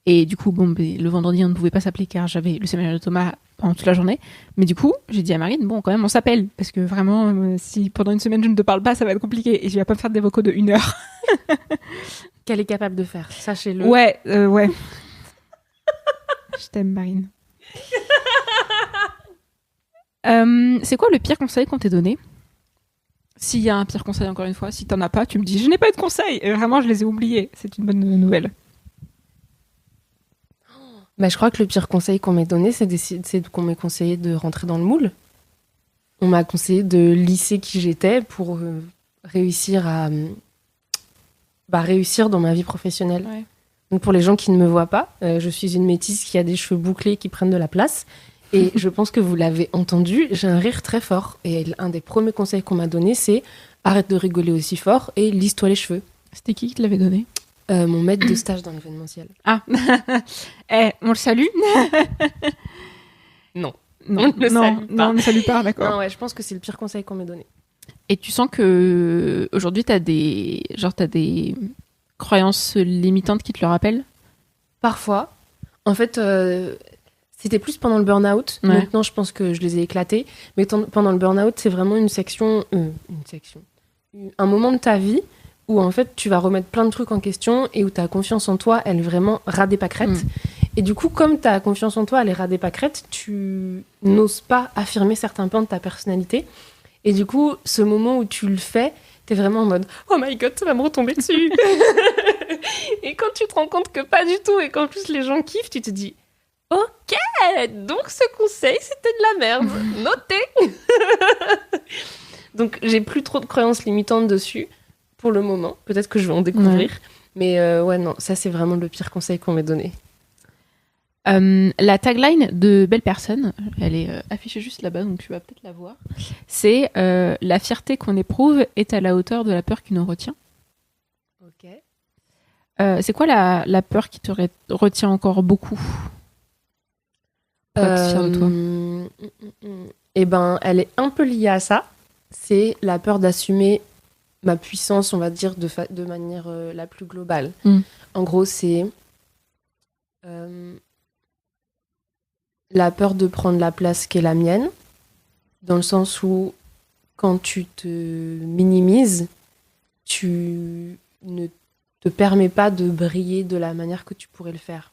Et du coup, le vendredi, on ne pouvait pas s'appeler car j'avais le séminaire de Thomas pendant toute la journée. Mais du coup, j'ai dit à Marine, bon, quand même, on s'appelle. Parce que vraiment, si pendant une semaine, je ne te parle pas, ça va être compliqué. Et je vais pas me faire des vocaux de 1 heure. Qu'elle est capable de faire, sachez-le. Ouais, ouais. Je t'aime, Marine. C'est quoi le pire conseil qu'on t'ait donné ? S'il y a un pire conseil, encore une fois, si t'en as pas, tu me dis, je n'ai pas eu de conseil. Et vraiment, je les ai oubliés. C'est une bonne nouvelle. Bah, je crois que le pire conseil qu'on m'ait donné, c'est qu'on m'ait conseillé de rentrer dans le moule. On m'a conseillé de lisser qui j'étais pour réussir à réussir dans ma vie professionnelle. Ouais. Donc pour les gens qui ne me voient pas, je suis une métisse qui a des cheveux bouclés qui prennent de la place. Et je pense que vous l'avez entendu, j'ai un rire très fort. Et un des premiers conseils qu'on m'a donné, c'est arrête de rigoler aussi fort et lisse-toi les cheveux. C'était qui te l'avait donné ? Mon maître de stage dans l'événementiel. Ah, on le salue ? Non. Non, on ne le salue pas, d'accord. Non, ouais, je pense que c'est le pire conseil qu'on m'ait donné. Et tu sens que aujourd'hui t'as des croyances limitantes qui te le rappellent ? Parfois. En fait, c'était plus pendant le burn-out. Ouais. Maintenant, je pense que je les ai éclatées. Mais pendant le burn-out, c'est vraiment un moment de ta vie où en fait tu vas remettre plein de trucs en question et où ta confiance en toi, elle est vraiment ras des pâquerettes. Et du coup, comme ta confiance en toi, elle est ras des pâquerettes, tu n'oses pas affirmer certains pans de ta personnalité. Et du coup, ce moment où tu le fais, t'es vraiment en mode « Oh my God, ça va me retomber dessus !» Et quand tu te rends compte que pas du tout et qu'en plus les gens kiffent, tu te dis « Ok, donc ce conseil, c'était de la merde. Noté !» Donc, j'ai plus trop de croyances limitantes dessus pour le moment. Peut-être que je vais en découvrir. Ouais. Mais ouais, non, ça, c'est vraiment le pire conseil qu'on m'ait donné. La tagline de Belle Personne, elle est affichée juste là-bas, donc tu vas peut-être la voir. C'est la fierté qu'on éprouve est à la hauteur de la peur qui nous retient. Ok. C'est quoi la peur qui te retient encore beaucoup pour être fière de toi ? Eh ben, elle est un peu liée à ça. C'est la peur d'assumer ma puissance, on va dire, de manière la plus globale. En gros, c'est la peur de prendre la place qui est la mienne, dans le sens où quand tu te minimises, tu ne te permets pas de briller de la manière que tu pourrais le faire.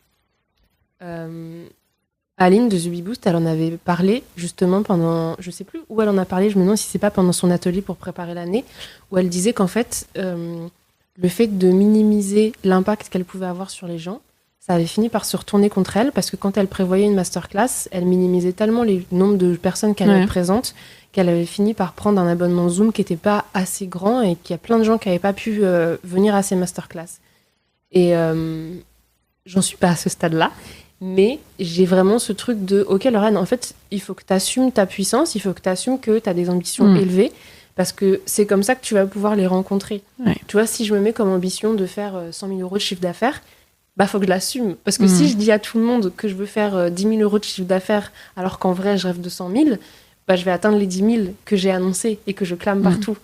Aline de The Bee Boost, elle en avait parlé justement pendant, je sais plus où elle en a parlé, je me demande si c'est pas pendant son atelier pour préparer l'année, où elle disait qu'en fait, le fait de minimiser l'impact qu'elle pouvait avoir sur les gens, ça avait fini par se retourner contre elle, parce que quand elle prévoyait une masterclass, elle minimisait tellement le nombre de personnes qu'elle avait présentes, qu'elle avait fini par prendre un abonnement Zoom qui n'était pas assez grand et qu'il y a plein de gens qui n'avaient pas pu venir à ces masterclass. Et j'en suis pas à ce stade-là, mais j'ai vraiment ce truc de « Ok, Lorraine, en fait, il faut que tu assumes ta puissance, il faut que tu assumes que tu as des ambitions élevées, parce que c'est comme ça que tu vas pouvoir les rencontrer. Ouais. Tu vois, si je me mets comme ambition de faire 100 000 euros de chiffre d'affaires, bah, faut que je l'assume. Parce que si je dis à tout le monde que je veux faire 10 000 euros de chiffre d'affaires, alors qu'en vrai, je rêve de 100 000, bah, je vais atteindre les 10 000 que j'ai annoncés et que je clame partout.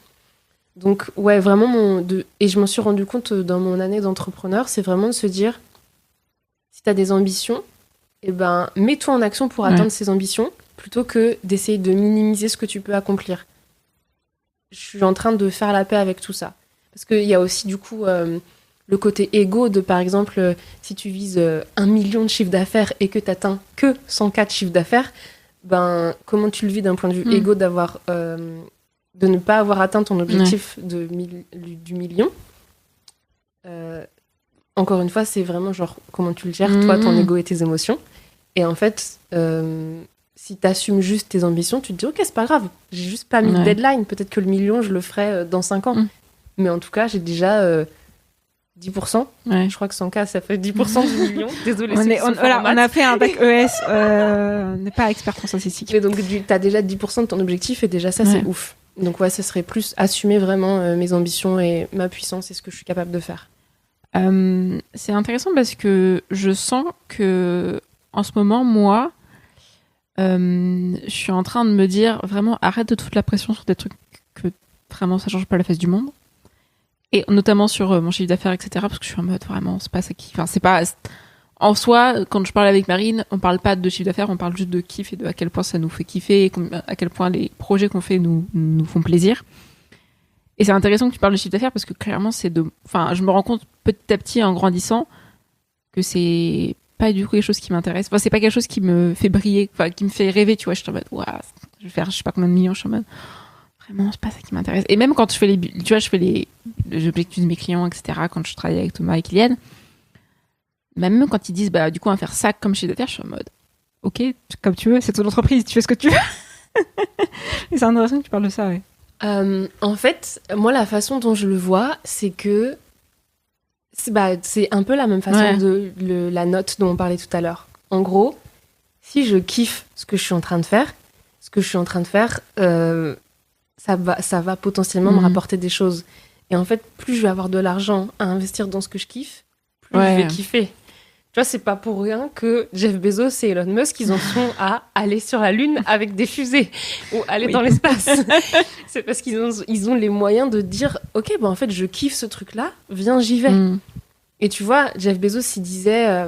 Donc, ouais, vraiment, et je m'en suis rendu compte dans mon année d'entrepreneur, c'est vraiment de se dire, si tu as des ambitions, eh ben, mets-toi en action pour atteindre ces ambitions, plutôt que d'essayer de minimiser ce que tu peux accomplir. Je suis en train de faire la paix avec tout ça. Parce qu'il y a aussi, du coup, le côté égo de, par exemple, si tu vises 1 million de chiffre d'affaires et que tu n'atteins que 104 chiffres d'affaires, ben, comment tu le vis d'un point de vue égo d'avoir, de ne pas avoir atteint ton objectif du million encore une fois, c'est vraiment genre comment tu le gères, toi, ton ego et tes émotions. Et en fait, si t'assumes juste tes ambitions, tu te dis, ok, c'est pas grave, j'ai juste pas mis de deadline. Peut-être que le million, je le ferai dans 5 ans. Mais en tout cas, j'ai déjà 10%. Je crois que 100K, ça fait 10% du million. Désolée, on a fait un bac ES, on n'est pas expert en statistique. Mais donc, t'as déjà 10% de ton objectif et déjà ça, c'est ouf. Donc ouais, ce serait plus assumer vraiment mes ambitions et ma puissance et ce que je suis capable de faire. C'est intéressant parce que je sens que en ce moment, moi, je suis en train de me dire vraiment arrête de te foutre la pression sur des trucs que vraiment ça change pas la face du monde. Et notamment sur mon chiffre d'affaires, etc. Parce que je suis en mode vraiment, c'est pas ça qui. Enfin, c'est pas. En soi, quand je parle avec Marine, on parle pas de chiffre d'affaires, on parle juste de kiff et de à quel point ça nous fait kiffer, et à quel point les projets qu'on fait nous font plaisir. Et c'est intéressant que tu parles de chiffre d'affaires parce que clairement, enfin, je me rends compte petit à petit en grandissant que c'est pas du tout quelque chose qui m'intéresse. Enfin, c'est pas quelque chose qui me fait briller, enfin, qui me fait rêver, tu vois. Je suis en mode, waouh, je vais faire je sais pas combien de millions, je suis en mode, vraiment, c'est pas ça qui m'intéresse. Et même quand je fais les objectifs de mes clients, etc., quand je travaille avec Thomas et Kylian, même quand ils disent, bah, du coup, on va faire ça comme chiffre d'affaires, je suis en mode, ok, comme tu veux, c'est ton entreprise, tu fais ce que tu veux. Et c'est intéressant que tu parles de ça, ouais. En fait, moi, la façon dont je le vois, c'est que c'est un peu la même façon de la note dont on parlait tout à l'heure. En gros, si je kiffe ce que je suis en train de faire, ça va potentiellement me rapporter des choses. Et en fait, plus je vais avoir de l'argent à investir dans ce que je kiffe, plus je vais kiffer. Tu vois, c'est pas pour rien que Jeff Bezos et Elon Musk, ils en sont à aller sur la Lune avec des fusées ou aller dans l'espace. C'est parce qu'ils ont les moyens de dire, ok, bah en fait, je kiffe ce truc-là, viens, j'y vais. Et tu vois, Jeff Bezos, il disait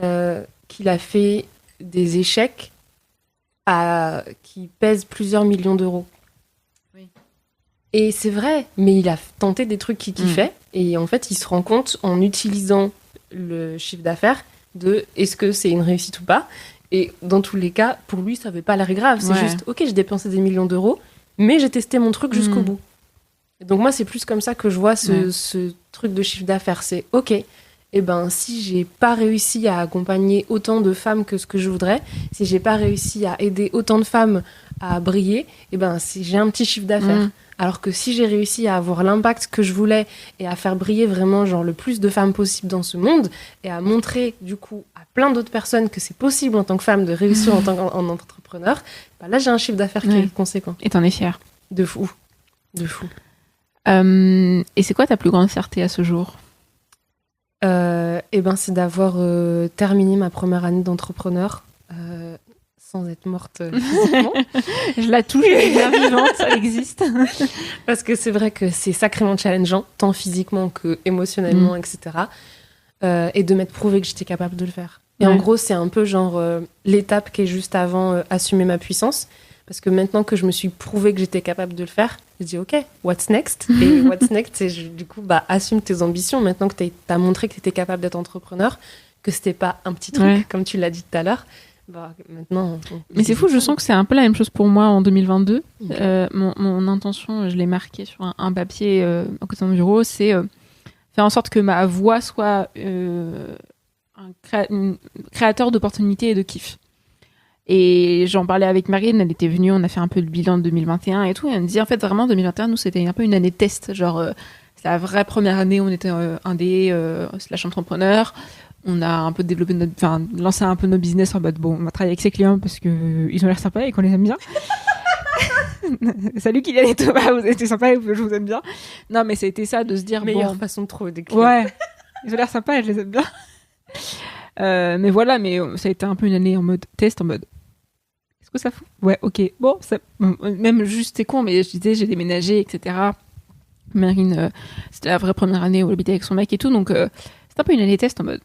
qu'il a fait des échecs qui pèsent plusieurs millions d'euros. Oui. Et c'est vrai, mais il a tenté des trucs qu'il kiffait. Et en fait, il se rend compte en utilisant le chiffre d'affaires de est-ce que c'est une réussite ou pas. Et dans tous les cas, pour lui, ça n'avait pas l'air grave. C'est juste, ok, j'ai dépensé des millions d'euros, mais j'ai testé mon truc jusqu'au bout. Et donc moi, c'est plus comme ça que je vois ce truc de chiffre d'affaires. C'est ok, et ben si j'ai pas réussi à accompagner autant de femmes que ce que je voudrais, si j'ai pas réussi à aider autant de femmes à briller, et ben si j'ai un petit chiffre d'affaires. Alors que si j'ai réussi à avoir l'impact que je voulais et à faire briller vraiment genre le plus de femmes possible dans ce monde et à montrer du coup à plein d'autres personnes que c'est possible en tant que femme de réussir en tant qu'entrepreneur, bah là j'ai un chiffre d'affaires qui est conséquent. Et t'en es fière. De fou. Et c'est quoi ta plus grande fierté à ce jour ? Et ben c'est d'avoir terminé ma première année d'entrepreneur sans être morte physiquement. Je la touche, elle est bien vivante, ça existe. Parce que c'est vrai que c'est sacrément challengeant, tant physiquement que émotionnellement, etc. Et de m'être prouvé que j'étais capable de le faire. Et en gros, c'est un peu genre l'étape qui est juste avant assumer ma puissance. Parce que maintenant que je me suis prouvé que j'étais capable de le faire, je dis ok, what's next ? Et what's next, c'est du coup, assume tes ambitions. Maintenant que t'as montré que t'étais capable d'être entrepreneur, que c'était pas un petit truc, comme tu l'as dit tout à l'heure. Maintenant. Mais c'est fou, je sens que c'est un peu la même chose pour moi en 2022. Okay. Mon intention, je l'ai marqué sur un papier à côté de mon bureau, c'est faire en sorte que ma voix soit un créateur d'opportunités et de kiff. Et j'en parlais avec Marine, elle était venue, on a fait un peu le bilan de 2021 et tout, et elle me disait en fait vraiment 2021, nous c'était un peu une année de test, genre c'est la vraie première année où on était indé / entrepreneur. On a un peu lancé un peu nos business en mode, bon, on va travailler avec ses clients parce qu'ils ont l'air sympas et qu'on les aime bien. Salut Kylian et Thomas, vous étiez sympas et je vous aime bien. Non, mais c'était ça de se dire, meilleure façon de trouver des clients. Ouais, ils ont l'air sympas et je les aime bien. Mais voilà, mais ça a été un peu une année en mode test, en mode, est-ce que ça fout ? Ouais, ok. Bon, même juste, c'est con, mais je disais, j'ai déménagé, etc. Marine, c'était la vraie première année où elle habitait avec son mec et tout, donc c'était un peu une année test en mode,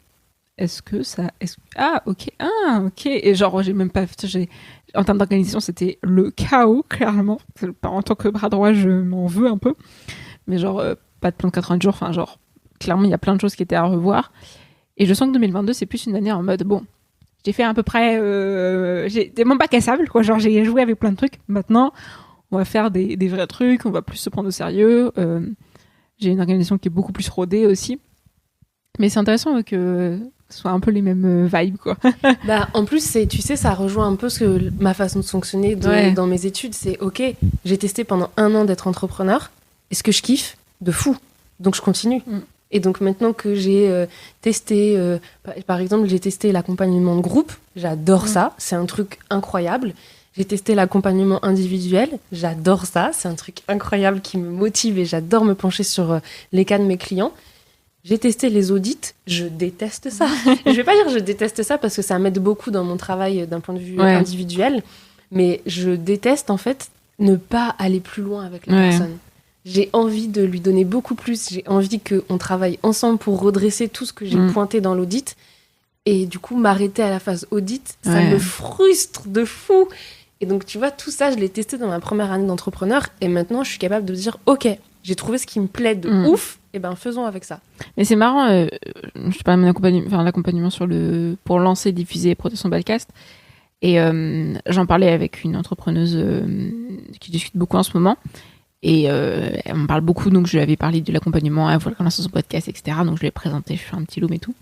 ah ok, et genre en termes d'organisation c'était le chaos clairement, en tant que bras droit je m'en veux un peu, mais genre pas de plan de 80 jours, enfin genre clairement il y a plein de choses qui étaient à revoir, et je sens que 2022 c'est plus une année en mode bon, j'ai fait à peu près j'ai mon bac à sable quoi, genre j'ai joué avec plein de trucs, maintenant on va faire des vrais trucs, on va plus se prendre au sérieux, j'ai une organisation qui est beaucoup plus rodée aussi. Mais c'est intéressant que ce soit un peu les mêmes vibes, quoi. Bah, en plus, tu sais, ça rejoint un peu ma façon de fonctionner dans mes études. C'est OK, j'ai testé pendant 1 an d'être entrepreneur. Est-ce que je kiffe? De fou. Donc, je continue. Et donc, maintenant que j'ai testé, par exemple, j'ai testé l'accompagnement de groupe. J'adore ça. C'est un truc incroyable. J'ai testé l'accompagnement individuel. J'adore ça. C'est un truc incroyable qui me motive et j'adore me pencher sur les cas de mes clients. J'ai testé les audits, je déteste ça. Je vais pas dire que je déteste ça parce que ça m'aide beaucoup dans mon travail d'un point de vue individuel, mais je déteste en fait ne pas aller plus loin avec la personne. J'ai envie de lui donner beaucoup plus, j'ai envie qu'on travaille ensemble pour redresser tout ce que j'ai pointé dans l'audit, et du coup m'arrêter à la phase audit, ça me frustre de fou. Et donc tu vois, tout ça, je l'ai testé dans ma première année d'entrepreneur, et maintenant je suis capable de dire, ok, j'ai trouvé ce qui me plaît de ouf, et ben faisons avec ça. Mais c'est marrant, je parle de l'accompagnement pour lancer, diffuser et protéger son podcast. Et j'en parlais avec une entrepreneuse qui discute beaucoup en ce moment. Et elle m'en parle beaucoup, donc je lui avais parlé de l'accompagnement, elle voulait lancer son podcast, etc. Donc je lui ai présenté, je fais un petit loom et tout.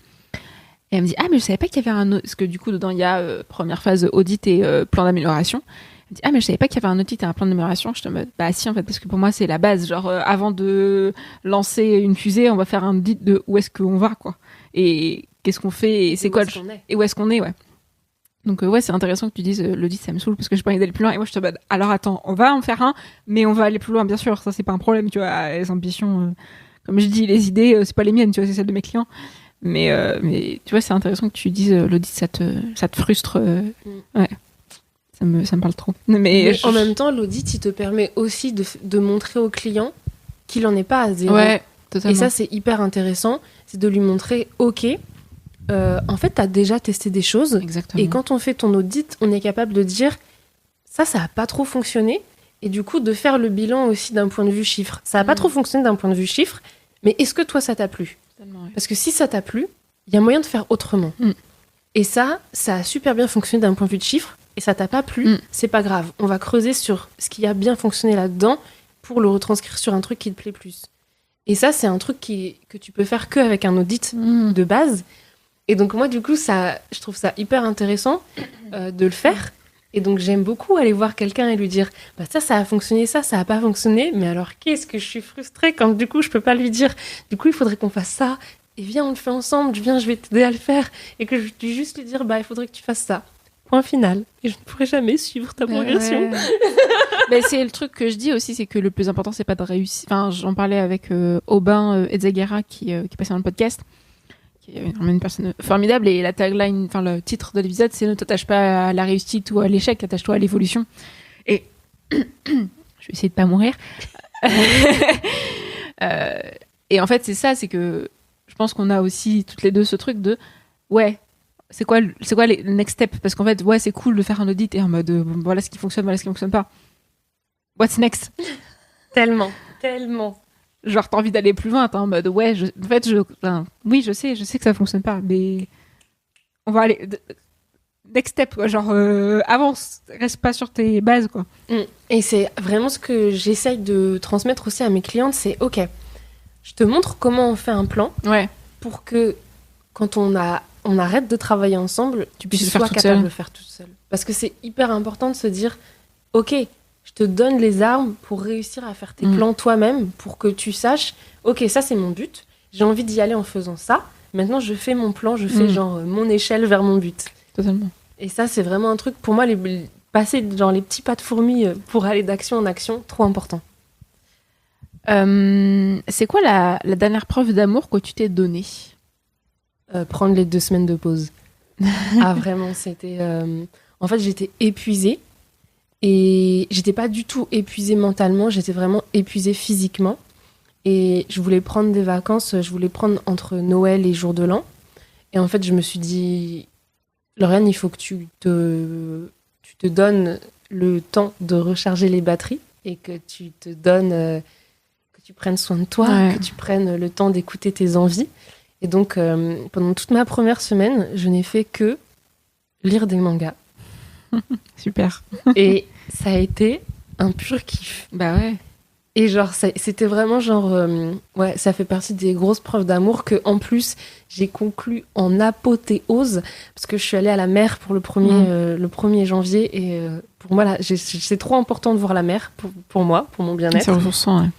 Et elle me dit, ah mais je savais pas qu'il y avait un autre, parce que du coup dedans il y a première phase audit et plan d'amélioration. Elle me dit, ah mais je savais pas qu'il y avait un audit et un plan d'amélioration. Je te dis, bah si en fait, parce que pour moi c'est la base, genre avant de lancer une fusée, on va faire un audit de où est-ce qu'on va, quoi. Et qu'est-ce qu'on fait, et c'est quoi et où est-ce qu'on est, ouais. Donc ouais, c'est intéressant que tu dises l'audit, ça me saoule parce que j'ai pas envie d'aller plus loin. Et moi je te dis, alors attends, on va en faire un, mais on va aller plus loin, bien sûr, ça c'est pas un problème, tu vois. Les ambitions, comme je dis, les idées, c'est pas les miennes, tu vois, c'est celles de mes clients. Mais tu vois, c'est intéressant que tu dises l'audit, ça te frustre. Ouais, ça me parle trop. Mais en même temps, l'audit, il te permet aussi de montrer au client qu'il en est pas à zéro. Ouais, totalement. Et ça, c'est hyper intéressant, c'est de lui montrer, ok, en fait, tu as déjà testé des choses. Exactement. Et quand on fait ton audit, on est capable de dire, ça a pas trop fonctionné. Et du coup, de faire le bilan aussi d'un point de vue chiffre. Ça a pas trop fonctionné d'un point de vue chiffre, mais est-ce que toi, ça t'a plu ? Parce que si ça t'a plu, il y a moyen de faire autrement. Et ça a super bien fonctionné d'un point de vue de chiffre, et ça t'a pas plu, c'est pas grave. On va creuser sur ce qui a bien fonctionné là-dedans pour le retranscrire sur un truc qui te plaît plus. Et ça, c'est un truc que tu peux faire qu'avec un audit de base. Et donc moi, du coup, je trouve ça hyper intéressant de le faire. Et donc j'aime beaucoup aller voir quelqu'un et lui dire bah ça a fonctionné, ça a pas fonctionné, mais alors qu'est-ce que je suis frustrée quand du coup je peux pas lui dire du coup il faudrait qu'on fasse ça et viens on le fait ensemble, viens je vais t'aider à le faire, et que je vais juste lui dire bah il faudrait que tu fasses ça, point final, et je ne pourrai jamais suivre ta progression. Mais c'est le truc que je dis aussi, c'est que le plus important c'est pas de réussir. Enfin, j'en parlais avec Aubin Ezagara qui est passé dans le podcast, qui est vraiment une personne formidable, et la tagline, enfin le titre de l'épisode, c'est ne t'attache pas à la réussite ou à l'échec, attache-toi à l'évolution. Et je vais essayer de pas mourir. Et en fait c'est ça, c'est que je pense qu'on a aussi toutes les deux ce truc de ouais, c'est quoi les next steps, parce qu'en fait ouais c'est cool de faire un audit et en mode voilà ce qui fonctionne, voilà ce qui fonctionne pas. What's next? Tellement. Genre, t'as envie d'aller plus loin, t'es en mode, ouais, oui, je sais que ça fonctionne pas, mais on va aller, next step, quoi, genre, avance, reste pas sur tes bases, quoi. Et c'est vraiment ce que j'essaye de transmettre aussi à mes clientes, c'est, ok, je te montre comment on fait un plan, pour que, quand on arrête de travailler ensemble, tu sois capable de le faire toute seule. Parce que c'est hyper important de se dire, ok, je te donne les armes pour réussir à faire tes plans toi-même, pour que tu saches, ok, ça c'est mon but, j'ai envie d'y aller en faisant ça, maintenant je fais mon plan, je fais genre mon échelle vers mon but. Totalement. Et ça c'est vraiment un truc, pour moi, passer genre les petits pas de fourmi pour aller d'action en action, trop important. C'est quoi la dernière preuve d'amour que tu t'es donnée ? Prendre les 2 semaines de pause. Ah vraiment, c'était... En fait, j'étais épuisée. Et j'étais pas du tout épuisée mentalement, j'étais vraiment épuisée physiquement. Et je voulais prendre des vacances, je voulais prendre entre Noël et Jour de l'An. Et en fait, je me suis dit, Lauriane, il faut que tu te donnes le temps de recharger les batteries et que tu te donnes, que tu prennes soin de toi, que tu prennes le temps d'écouter tes envies. Et donc, pendant toute ma première semaine, je n'ai fait que lire des mangas. Super. Et ça a été un pur kiff. Bah ouais. Et genre, c'était vraiment genre... ouais, ça fait partie des grosses preuves d'amour que, en plus, j'ai conclu en apothéose, parce que je suis allée à la mer pour le 1er janvier, et pour moi, là, c'est trop important de voir la mer, pour moi, pour mon bien-être. C'est ressourçant, ouais.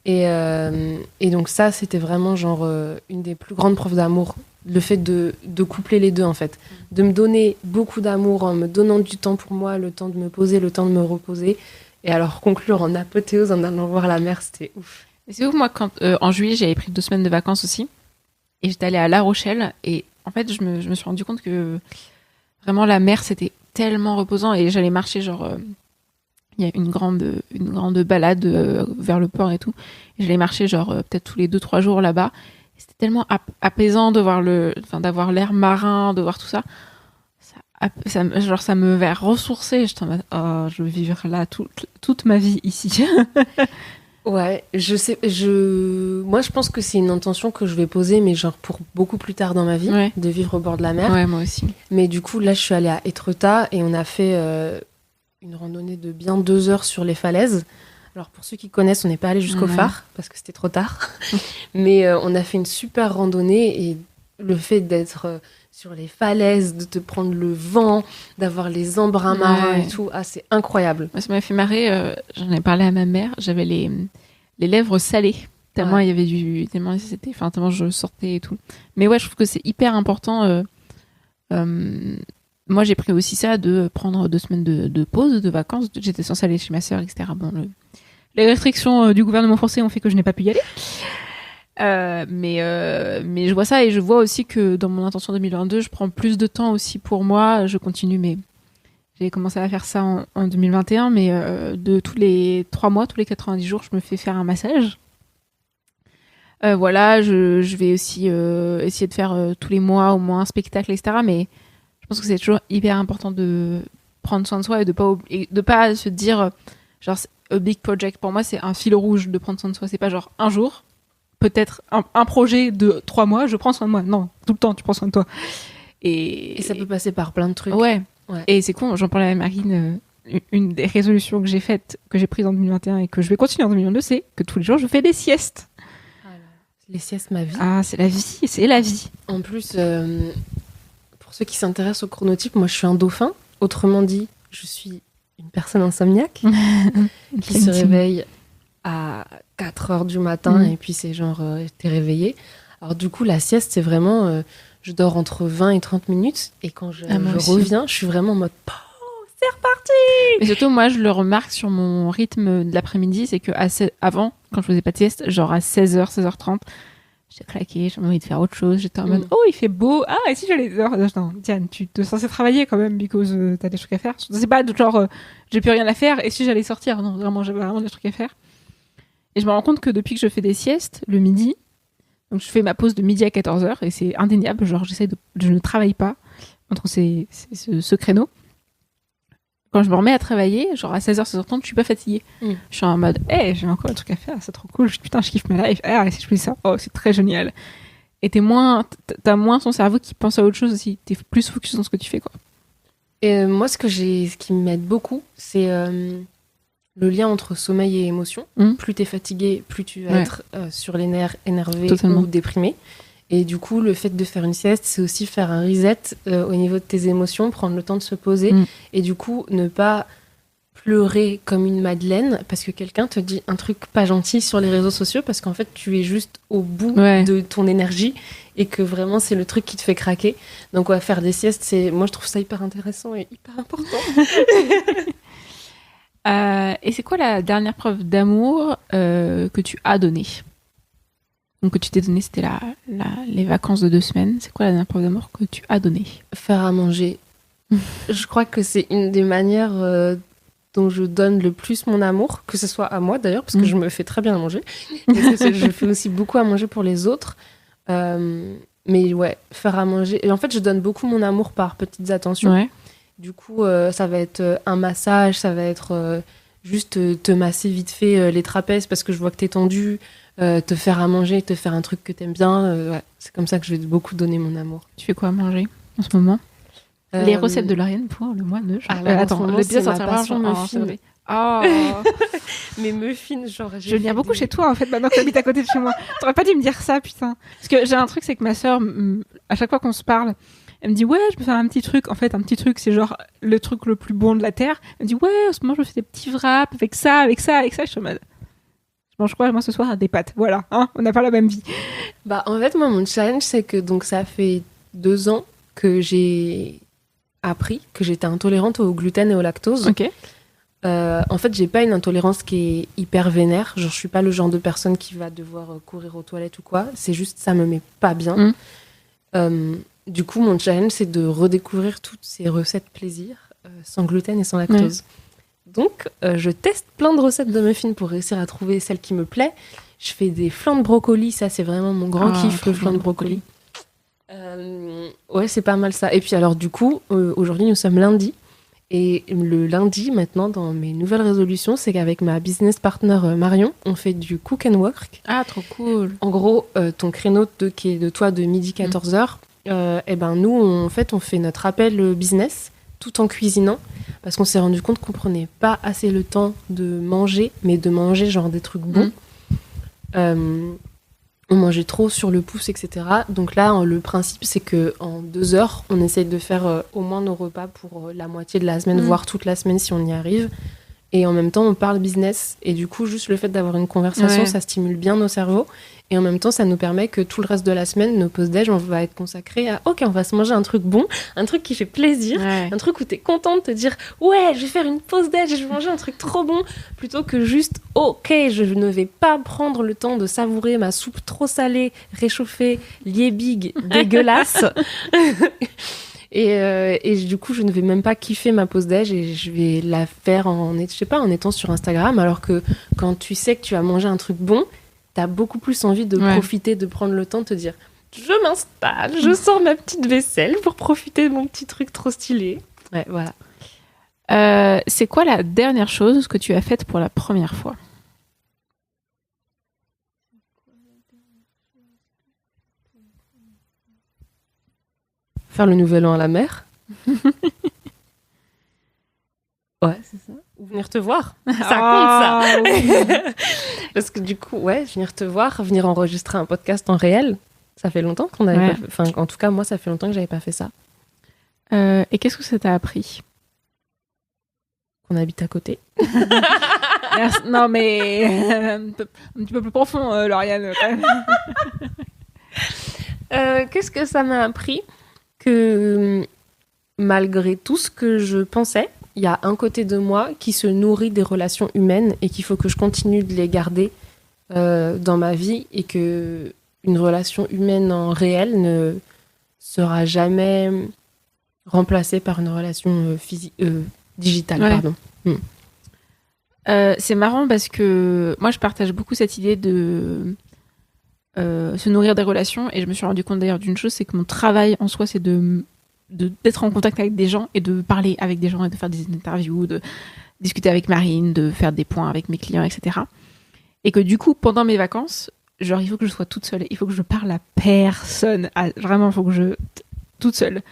Et donc ça, c'était vraiment genre une des plus grandes preuves d'amour, le fait de coupler les deux, en fait. De me donner beaucoup d'amour en me donnant du temps pour moi, le temps de me poser, le temps de me reposer. Et alors conclure en apothéose en allant voir la mer, c'était ouf. Et c'est ouf, moi, quand en juillet, j'avais pris 2 semaines de vacances aussi. Et j'étais allée à La Rochelle. Et en fait, je me suis rendu compte que vraiment la mer, c'était tellement reposant. Et j'allais marcher, genre... il y a une grande balade vers le port et tout. Et j'allais marcher, genre, peut-être tous les 2-3 jours là-bas. Et c'était tellement apaisant de voir d'avoir l'air marin, de voir tout ça. Ça me va ressourcer. J'étais en mode, oh, je veux vivre là toute ma vie ici. Ouais, moi je pense que c'est une intention que je vais poser, mais genre pour beaucoup plus tard dans ma vie, Ouais. de vivre au bord de la mer. Ouais, moi aussi. Mais du coup, là, je suis allée à Étretat et on a fait une randonnée de bien 2 heures sur les falaises. Alors pour ceux qui connaissent, on n'est pas allé jusqu'au phare parce que c'était trop tard. Mais on a fait une super randonnée et le fait d'être sur les falaises, de te prendre le vent, d'avoir les embruns marins et tout, c'est incroyable. Moi, ça m'a fait marrer. J'en ai parlé à ma mère. J'avais les lèvres salées. Tellement il y avait tellement je sortais et tout. Mais ouais, je trouve que c'est hyper important. Moi, j'ai pris aussi ça de prendre 2 semaines de pause, de vacances. J'étais censée aller chez ma sœur, etc. Bon, les restrictions du gouvernement français ont fait que je n'ai pas pu y aller. Mais je vois ça et je vois aussi que dans mon intention 2022, je prends plus de temps aussi pour moi. Je continue, mais j'ai commencé à faire ça en 2021. Mais de tous les 3 mois, tous les 90 jours, je me fais faire un massage. Voilà, je vais aussi essayer de faire tous les mois au moins un spectacle, etc. Mais je pense que c'est toujours hyper important de prendre soin de soi et de pas se dire genre a big project. Pour moi, c'est un fil rouge de prendre soin de soi. C'est pas genre un jour, peut-être un projet de 3 mois, je prends soin de moi. Non, tout le temps, tu prends soin de toi. Et ça peut passer par plein de trucs. Ouais. Et c'est con, j'en parlais à Marine. Une des résolutions que j'ai faites, que j'ai prises en 2021 et que je vais continuer en 2022, c'est que tous les jours, je fais des siestes. Les siestes, ma vie. Ah, c'est la vie, c'est la vie. En plus, pour ceux qui s'intéressent au chronotype, moi, je suis un dauphin. Autrement dit, je suis une personne insomniaque qui se réveille à 4 heures du matin et puis c'est genre, t'es réveillé. Alors du coup, la sieste, c'est vraiment, je dors entre 20 et 30 minutes et quand je reviens, je suis vraiment en mode, c'est reparti. Mais surtout, moi, je le remarque sur mon rythme de l'après-midi, c'est que avant, quand je faisais pas de sieste, genre à 16h, 16h30, j'étais claquée, j'avais envie de faire autre chose, j'étais en mode, oh, il fait beau, ah, et si j'allais... Non, Diane, tu es censée travailler quand même, because t'as des trucs à faire. C'est pas genre, j'ai plus rien à faire, et si j'allais sortir, non, vraiment, j'avais vraiment des trucs à faire. Et je me rends compte que depuis que je fais des siestes, le midi, donc je fais ma pause de midi à 14h, et c'est indéniable, genre je ne travaille pas entre ce créneau. Quand je me remets à travailler, genre à 16h, 16h30, je suis pas fatiguée. Je suis en mode, j'ai encore un truc à faire, c'est trop cool, putain, je kiffe ma life. Et si je fais ça, oh, c'est très génial. Et t'as moins ton cerveau qui pense à autre chose aussi. T'es plus focus dans ce que tu fais, quoi. Et moi, ce qui m'aide beaucoup, c'est le lien entre sommeil et émotion. Plus t'es fatigué, plus tu vas être sur les nerfs, énervé ou déprimé. Et du coup, le fait de faire une sieste, c'est aussi faire un reset au niveau de tes émotions, prendre le temps de se poser et du coup, ne pas pleurer comme une madeleine parce que quelqu'un te dit un truc pas gentil sur les réseaux sociaux parce qu'en fait, tu es juste au bout de ton énergie et que vraiment, c'est le truc qui te fait craquer. Donc, faire des siestes, moi, je trouve ça hyper intéressant et hyper important. Et c'est quoi la dernière preuve d'amour que tu as donnée ? Donc, que tu t'es donné, c'était les vacances de 2 semaines. C'est quoi la dernière preuve d'amour que tu as donnée ? Faire à manger. Je crois que c'est une des manières dont je donne le plus mon amour, que ce soit à moi d'ailleurs, parce que je me fais très bien à manger. Je fais aussi beaucoup à manger pour les autres. Mais ouais, faire à manger. Et en fait, je donne beaucoup mon amour par petites attentions. Ouais. Du coup, ça va être un massage, ça va être juste te masser vite fait les trapèzes parce que je vois que t'es tendue. Te faire à manger, te faire un truc que t'aimes bien. C'est comme ça que je vais beaucoup donner mon amour. Tu fais quoi à manger en ce moment ? Les recettes de Lauriane pour le mois de juin. Attends, le pire, c'est ma passion me filme. Oh. Mes muffins, genre. Je viens beaucoup chez toi, en fait, maintenant que t'habites à côté de chez moi. T'aurais pas dû me dire ça, putain. Parce que j'ai un truc, c'est que ma sœur, à chaque fois qu'on se parle, elle me dit, ouais, je peux faire un petit truc. En fait, un petit truc, c'est genre le truc le plus bon de la Terre. Elle me dit, ouais, en ce moment, je me fais des petits wraps avec ça, avec ça, avec ça. Je suis en mode, je mange quoi, moi, ce soir? Des pâtes. Voilà, hein, on n'a pas la même vie. Bah, en fait, moi, mon challenge, c'est que donc ça fait 2 ans que j'ai appris que j'étais intolérante au gluten et au lactose. Ok. En fait, j'ai pas une intolérance qui est hyper vénère. Genre, je suis pas le genre de personne qui va devoir courir aux toilettes ou quoi. C'est juste, ça me met pas bien. Du coup, mon challenge, c'est de redécouvrir toutes ces recettes plaisir sans gluten et sans lactose. Donc, je teste plein de recettes de muffins pour réussir à trouver celle qui me plaît. Je fais des flancs de brocoli. Ça, c'est vraiment mon grand kiff, le flan de brocoli. Ouais, c'est pas mal ça. Et puis alors, du coup, aujourd'hui, nous sommes lundi. Et le lundi, maintenant, dans mes nouvelles résolutions, c'est qu'avec ma business partner Marion, on fait du cook and work. Ah, trop cool. En gros, ton créneau qui est de toi de midi 14h, et ben nous, on fait notre appel business tout en cuisinant parce qu'on s'est rendu compte qu'on prenait pas assez le temps de manger, mais de manger genre des trucs bons. On mangeait trop sur le pouce, etc. Donc là, le principe, c'est qu'en 2 heures, on essaye de faire au moins nos repas pour la moitié de la semaine, voire toute la semaine si on y arrive. Et en même temps, on parle business. Et du coup, juste le fait d'avoir une conversation, ça stimule bien nos cerveaux. Et en même temps, ça nous permet que tout le reste de la semaine, nos pauses déj, on va être consacrés à OK, on va se manger un truc bon, un truc qui fait plaisir, un truc où t'es content de te dire ouais, je vais faire une pause déj, je vais manger un truc trop bon, plutôt que juste OK, je ne vais pas prendre le temps de savourer ma soupe trop salée, réchauffée, liébig, dégueulasse. Et du coup, je ne vais même pas kiffer ma pause déj et je vais la faire en étant sur Instagram, alors que quand tu sais que tu as mangé un truc bon, t'as beaucoup plus envie de profiter, de prendre le temps de te dire je m'installe, je sors ma petite vaisselle pour profiter de mon petit truc trop stylé. Ouais, voilà. C'est quoi la dernière chose que tu as faite pour la première fois? Faire le nouvel an à la mer. Ouais, c'est ça. Ou venir te voir. Ça compte, ça. Oui. Parce que du coup, venir te voir, venir enregistrer un podcast en réel, ça fait longtemps qu'on avait pas fait... Enfin, en tout cas, moi, ça fait longtemps que j'avais pas fait ça. Et qu'est-ce que ça t'a appris? Qu'on habite à côté. Non, mais un petit peu plus profond, Lauriane, quand même. Qu'est-ce que ça m'a appris? Que malgré tout ce que je pensais, il y a un côté de moi qui se nourrit des relations humaines et qu'il faut que je continue de les garder dans ma vie, et que une relation humaine en réel ne sera jamais remplacée par une relation digitale. Pardon. C'est marrant parce que moi, je partage beaucoup cette idée de se nourrir des relations, et je me suis rendu compte d'ailleurs d'une chose, c'est que mon travail en soi, c'est d'être en contact avec des gens et de parler avec des gens et de faire des interviews, de discuter avec Marine, de faire des points avec mes clients, etc. Et que du coup, pendant mes vacances, genre, il faut que je sois toute seule, il faut que je parle à personne, vraiment, il faut que toute seule.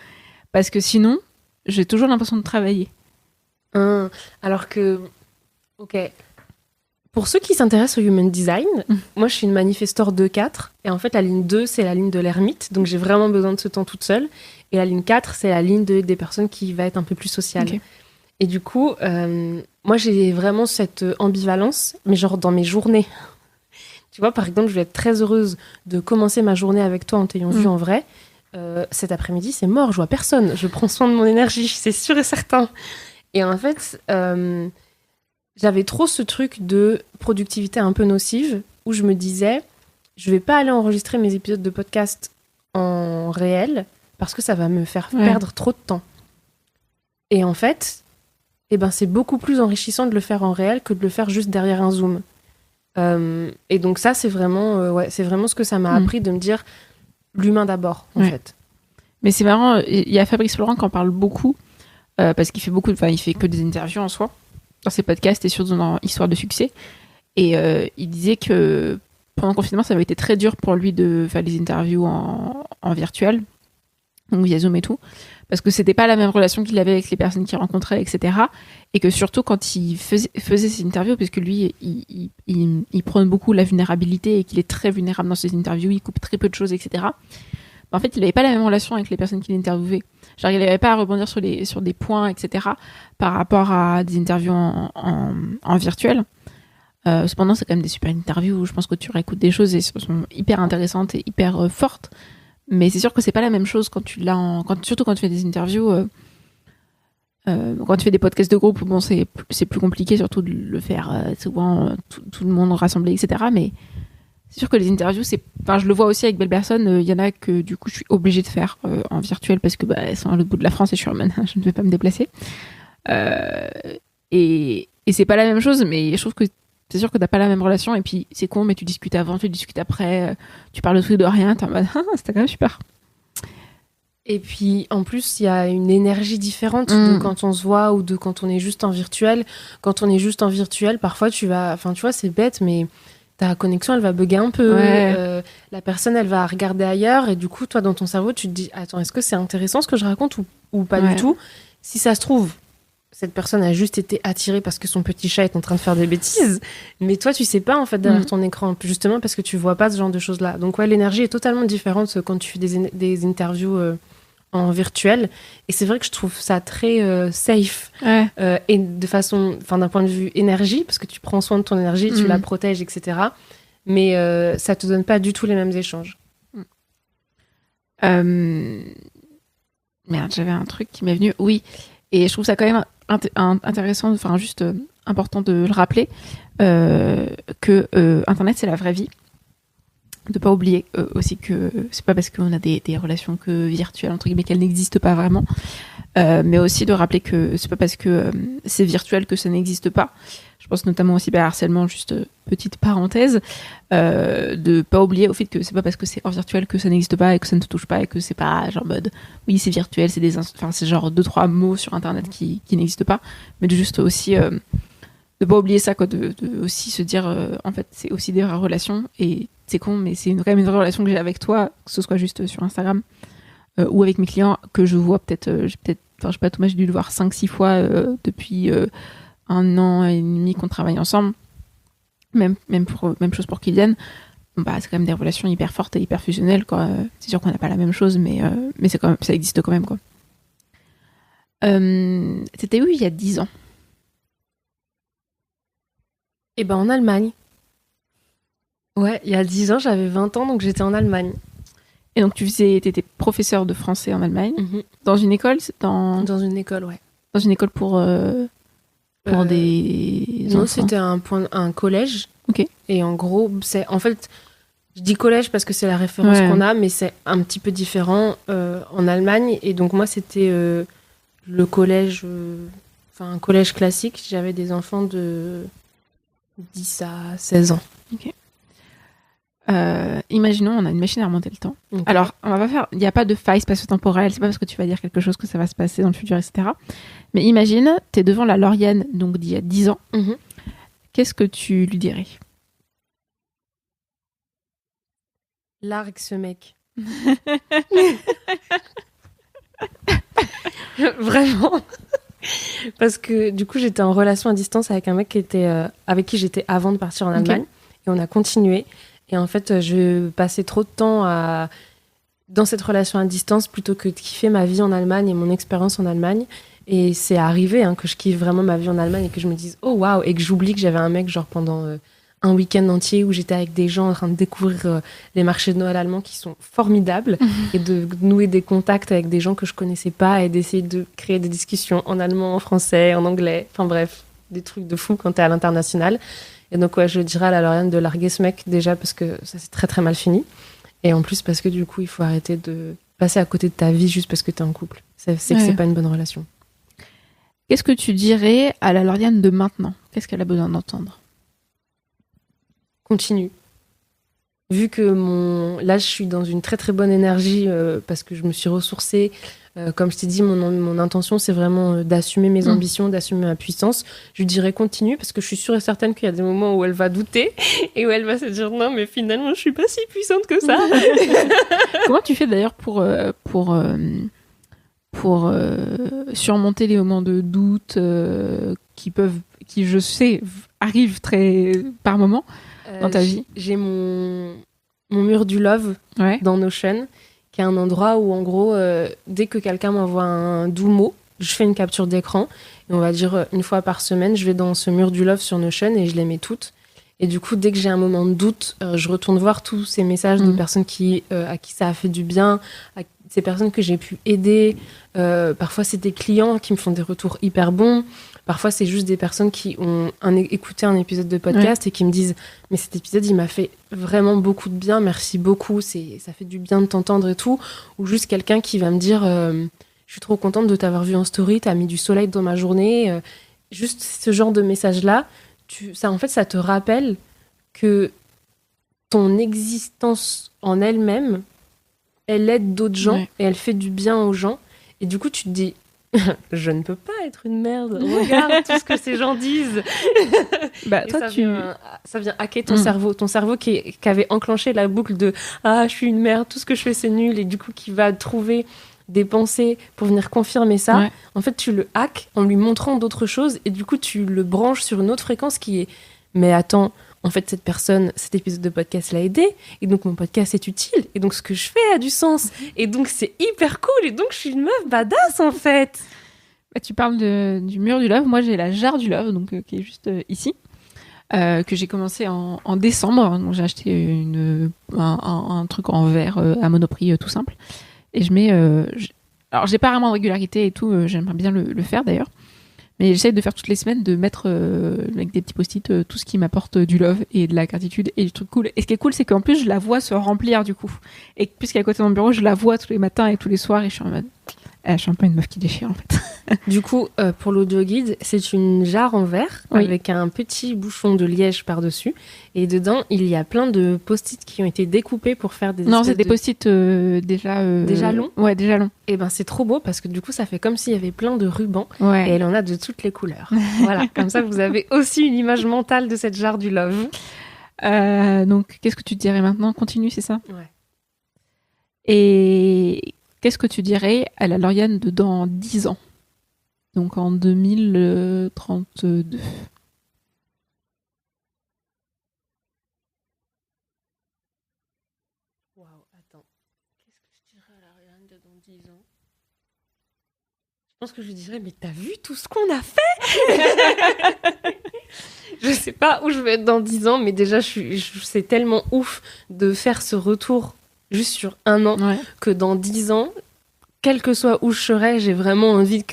Parce que sinon, j'ai toujours l'impression de travailler. Alors que, ok, pour ceux qui s'intéressent au human design, moi je suis une manifestor 2-4, et en fait la ligne 2 c'est la ligne de l'ermite, donc j'ai vraiment besoin de ce temps toute seule, et la ligne 4 c'est la ligne des personnes qui va être un peu plus sociale. Okay. Et du coup, moi j'ai vraiment cette ambivalence, mais genre dans mes journées. Tu vois, par exemple, je vais être très heureuse de commencer ma journée avec toi en t'ayant vu en vrai. Cet après-midi c'est mort, je vois personne, je prends soin de mon énergie, c'est sûr et certain. Et en fait... j'avais trop ce truc de productivité un peu nocive, où je me disais, je vais pas aller enregistrer mes épisodes de podcast en réel, parce que ça va me faire perdre trop de temps. Et en fait, c'est beaucoup plus enrichissant de le faire en réel que de le faire juste derrière un Zoom. Et donc ça, c'est vraiment ce que ça m'a appris, de me dire l'humain d'abord, en fait. Mais c'est marrant, il y a Fabrice Florent qui en parle beaucoup, parce qu'il fait il fait que des interviews en soi, dans ses podcasts et surtout dans Histoire de succès. Et il disait que pendant le confinement, ça avait été très dur pour lui de faire des interviews en virtuel, donc via Zoom et tout, parce que c'était pas la même relation qu'il avait avec les personnes qu'il rencontrait, etc. Et que surtout quand il faisait ses interviews, parce que lui, il prône beaucoup la vulnérabilité et qu'il est très vulnérable dans ses interviews, il coupe très peu de choses, etc. En fait, il n'avait pas la même relation avec les personnes qu'il interviewait. Genre, il n'avait pas à rebondir sur des points, etc. par rapport à des interviews en virtuel. Cependant, c'est quand même des super interviews où je pense que tu réécoutes des choses et elles sont hyper intéressantes et hyper fortes. Mais c'est sûr que c'est pas la même chose quand tu l'as surtout quand tu fais des interviews. Quand tu fais des podcasts de groupe, bon, c'est plus compliqué, surtout de le faire souvent tout le monde rassemblé, etc. Mais c'est sûr que les interviews, je le vois aussi avec Belle Personne, il y en a que du coup je suis obligée de faire en virtuel parce que elles sont à l'autre bout de la France et je suis je ne vais pas me déplacer. Et c'est pas la même chose, mais je trouve que c'est sûr que t'as pas la même relation et puis c'est con, mais tu discutes avant, tu discutes après, tu parles de tout et de rien, t'es en mode c'était quand même super. Et puis en plus, il y a une énergie différente de quand on se voit ou de quand on est juste en virtuel. Quand on est juste en virtuel, parfois tu vois, c'est bête, mais ta connexion, elle va bugger un peu. Ouais. La personne, elle va regarder ailleurs et du coup, toi, dans ton cerveau, tu te dis, attends, est-ce que c'est intéressant ce que je raconte ou pas du tout? Si ça se trouve, cette personne a juste été attirée parce que son petit chat est en train de faire des bêtises. Mais toi, tu sais pas, en fait, derrière ton écran, justement parce que tu vois pas ce genre de choses-là. Donc, ouais, l'énergie est totalement différente quand tu fais des interviews en virtuel. Et c'est vrai que je trouve ça très safe. Ouais. Et de façon, d'un point de vue énergie, parce que tu prends soin de ton énergie, tu la protèges, etc. Mais ça te donne pas du tout les mêmes échanges. Merde, j'avais un truc qui m'est venu. Oui. Et je trouve ça quand même intéressant, important de le rappeler, que Internet, c'est la vraie vie. De pas oublier aussi que c'est pas parce qu'on a des relations que virtuelles, entre guillemets, qu'elles n'existent pas vraiment. Mais aussi de rappeler que c'est pas parce que c'est virtuel que ça n'existe pas. Je pense notamment au cyberharcèlement, juste petite parenthèse, de pas oublier au fait que c'est pas parce que c'est hors virtuel que ça n'existe pas et que ça ne te touche pas et que c'est pas genre mode oui c'est virtuel, c'est genre 2-3 mots sur internet qui n'existent pas, mais de juste aussi de pas oublier ça quoi, de aussi se dire en fait c'est aussi des vraies relations et c'est con mais c'est quand même une vraie relation que j'ai avec toi, que ce soit juste sur Instagram ou avec mes clients que je vois je sais pas, Thomas, j'ai dû le voir 5-6 fois depuis 1 an et demi qu'on travaille ensemble. Même chose pour Kylian. C'est quand même des relations hyper fortes et hyper fusionnelles, quoi. C'est sûr qu'on n'a pas la même chose, mais c'est quand même, ça existe quand même, quoi. C'était où il y a 10 ans? En Allemagne. Ouais, il y a 10 ans, j'avais 20 ans, donc j'étais en Allemagne. Et donc t'étais professeur de français en Allemagne, dans une école, Dans une école, ouais. Dans une école pour des enfants. Non, c'était un collège. Ok. Et en gros, en fait, je dis collège parce que c'est la référence qu'on a, mais c'est un petit peu différent en Allemagne. Et donc moi, c'était le collège, un collège classique. J'avais des enfants de 10 à 16 ans. Ok. Imaginons, on a une machine à remonter le temps. Okay. Alors, on va pas faire. Il n'y a pas de faille spatio-temporelle. C'est pas parce que tu vas dire quelque chose que ça va se passer dans le futur, etc. Mais imagine, t'es devant la Lauriane, donc d'il y a 10 ans. Qu'est-ce que tu lui dirais? Largue ce mec. Vraiment. Parce que du coup, j'étais en relation à distance avec un mec avec qui j'étais avant de partir en Allemagne. Okay. Et on a continué. Et en fait, je passais trop de temps dans cette relation à distance plutôt que de kiffer ma vie en Allemagne et mon expérience en Allemagne. Et c'est arrivé que je kiffe vraiment ma vie en Allemagne et que je me dise « Oh, waouh !» et que j'oublie que j'avais un mec genre pendant un week-end entier où j'étais avec des gens en train de découvrir les marchés de Noël allemands qui sont formidables et de nouer des contacts avec des gens que je connaissais pas et d'essayer de créer des discussions en allemand, en français, en anglais. Enfin bref, des trucs de fou quand t'es à l'international. Et donc, ouais, je dirais à la Lauriane de larguer ce mec, déjà parce que ça s'est très très mal fini. Et en plus, parce que du coup, il faut arrêter de passer à côté de ta vie juste parce que t'es en couple. C'est que c'est pas une bonne relation. Qu'est-ce que tu dirais à la Lauriane de maintenant? Qu'est-ce qu'elle a besoin d'entendre? Continue. Vu que là, je suis dans une très très bonne énergie parce que je me suis ressourcée. Comme je t'ai dit, mon intention, c'est vraiment d'assumer mes ambitions, d'assumer ma puissance. Je lui dirais continue parce que je suis sûre et certaine qu'il y a des moments où elle va douter et où elle va se dire non, mais finalement, je suis pas si puissante que ça. Comment tu fais d'ailleurs pour pour surmonter les moments de doute qui je sais arrivent par moment dans ta vie? J'ai mon mur du love dans Notion, qui est un endroit où en gros dès que quelqu'un m'envoie un doux mot, je fais une capture d'écran et on va dire une fois par semaine je vais dans ce mur du love sur Notion et je les mets toutes. Et du coup, dès que j'ai un moment de doute, je retourne voir tous ces messages de personnes à qui ça a fait du bien, ces personnes que j'ai pu aider. Parfois, c'est des clients qui me font des retours hyper bons. Parfois, c'est juste des personnes qui ont écouté un épisode de podcast et qui me disent « Mais cet épisode, il m'a fait vraiment beaucoup de bien. Merci beaucoup. Ça fait du bien de t'entendre et tout. » Ou juste quelqu'un qui va me dire « Je suis trop contente de t'avoir vu en story. T'as mis du soleil dans ma journée. » Juste ce genre de message-là. Ça te rappelle que ton existence en elle-même, elle aide d'autres gens et elle fait du bien aux gens. Et du coup, tu te dis, je ne peux pas être une merde. Regarde tout ce que ces gens disent. Ça vient hacker ton cerveau. Ton cerveau qui avait enclenché la boucle de « Ah, je suis une merde, tout ce que je fais, c'est nul. » Et du coup, qui va trouver des pensées pour venir confirmer ça. Ouais. En fait, tu le hacks en lui montrant d'autres choses et du coup, tu le branches sur une autre fréquence qui est « Mais attends, en fait, cette personne, cet épisode de podcast l'a aidé et donc mon podcast est utile et donc ce que je fais a du sens et donc c'est hyper cool et donc je suis une meuf badass en fait. » Tu parles du mur du love. Moi, j'ai la jarre du love, donc qui est juste ici. Que j'ai commencé en décembre. Donc, j'ai acheté un truc en verre à Monoprix tout simple. Et je mets... alors, j'ai pas vraiment de régularité et tout. J'aimerais bien le faire, d'ailleurs. Mais j'essaie de faire toutes les semaines, de mettre avec des petits post-it tout ce qui m'apporte du love et de la gratitude et du truc cool. Et ce qui est cool, c'est qu'en plus, je la vois se remplir, du coup. Et puisqu'elle est à côté de mon bureau, je la vois tous les matins et tous les soirs. Et je suis en mode... je suis un peu une meuf qui déchire, en fait. Du coup, pour l'audio guide, c'est une jarre en verre avec un petit bouchon de liège par-dessus. Et dedans, il y a plein de post-it qui ont été découpés pour faire des... Non, c'est des post-it déjà longs. Ouais, déjà longs. Et ben, c'est trop beau parce que du coup, ça fait comme s'il y avait plein de rubans. Ouais. Et elle en a de toutes les couleurs. Voilà, comme ça, vous avez aussi une image mentale de cette jarre du love. Donc, qu'est-ce que tu dirais maintenant? Continue, c'est ça? Ouais. Et... qu'est-ce que tu dirais à la Lauriane de dans 10 ans? Donc en 2032. Waouh, attends. Qu'est-ce que je dirais à la Lauriane de dans 10 ans? Je pense que je lui dirais, mais t'as vu tout ce qu'on a fait? Je sais pas où je vais être dans 10 ans, mais déjà, c'est tellement ouf de faire ce retour juste sur un an, que dans 10 ans, quel que soit où je serai, j'ai vraiment envie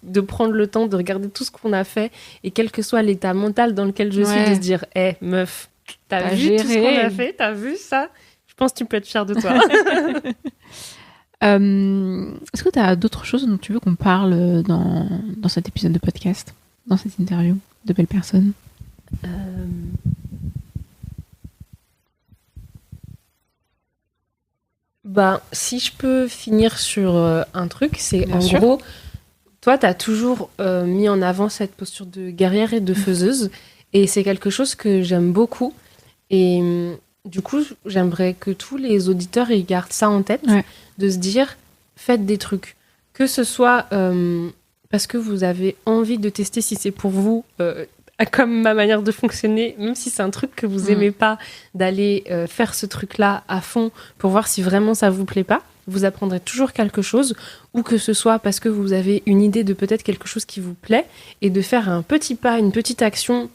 de prendre le temps de regarder tout ce qu'on a fait et quel que soit l'état mental dans lequel je suis, de se dire « Hé, meuf, t'as vu tout ce qu'on a fait? T'as vu ça ?» Je pense que tu peux être fière de toi. Est-ce que t'as d'autres choses dont tu veux qu'on parle dans cet épisode de podcast, dans cette interview de belles personnes? Si je peux finir sur un truc, c'est en gros, toi, t'as toujours mis en avant cette posture de guerrière et de faiseuse, et c'est quelque chose que j'aime beaucoup. Et du coup, j'aimerais que tous les auditeurs ils gardent ça en tête, de se dire, faites des trucs. Que ce soit parce que vous avez envie de tester si c'est pour vous... comme ma manière de fonctionner, même si c'est un truc que vous aimez pas, d'aller faire ce truc-là à fond pour voir si vraiment ça vous plaît pas. Vous apprendrez toujours quelque chose, ou que ce soit parce que vous avez une idée de peut-être quelque chose qui vous plaît, et de faire un petit pas, une petite action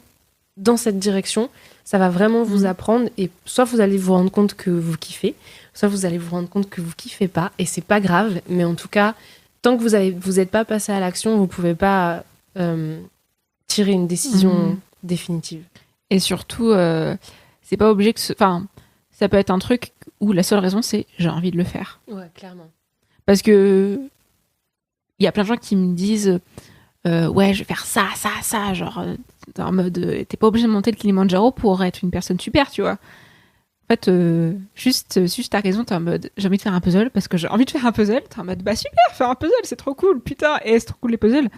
dans cette direction, ça va vraiment vous apprendre, et soit vous allez vous rendre compte que vous kiffez, soit vous allez vous rendre compte que vous kiffez pas, et c'est pas grave, mais en tout cas, tant que vous êtes pas passé à l'action, vous pouvez pas... tirer une décision définitive. Et surtout, c'est pas obligé que... Enfin, ça peut être un truc où la seule raison, c'est j'ai envie de le faire. Ouais, clairement. Parce que il y a plein de gens qui me disent ouais, je vais faire ça, genre en mode t'es pas obligé de monter le Kilimanjaro pour être une personne super, tu vois. En fait, juste t'as raison, t'es en mode j'ai envie de faire un puzzle parce que j'ai envie de faire un puzzle. T'es en mode bah super, faire un puzzle, c'est trop cool, putain, et c'est trop cool les puzzles.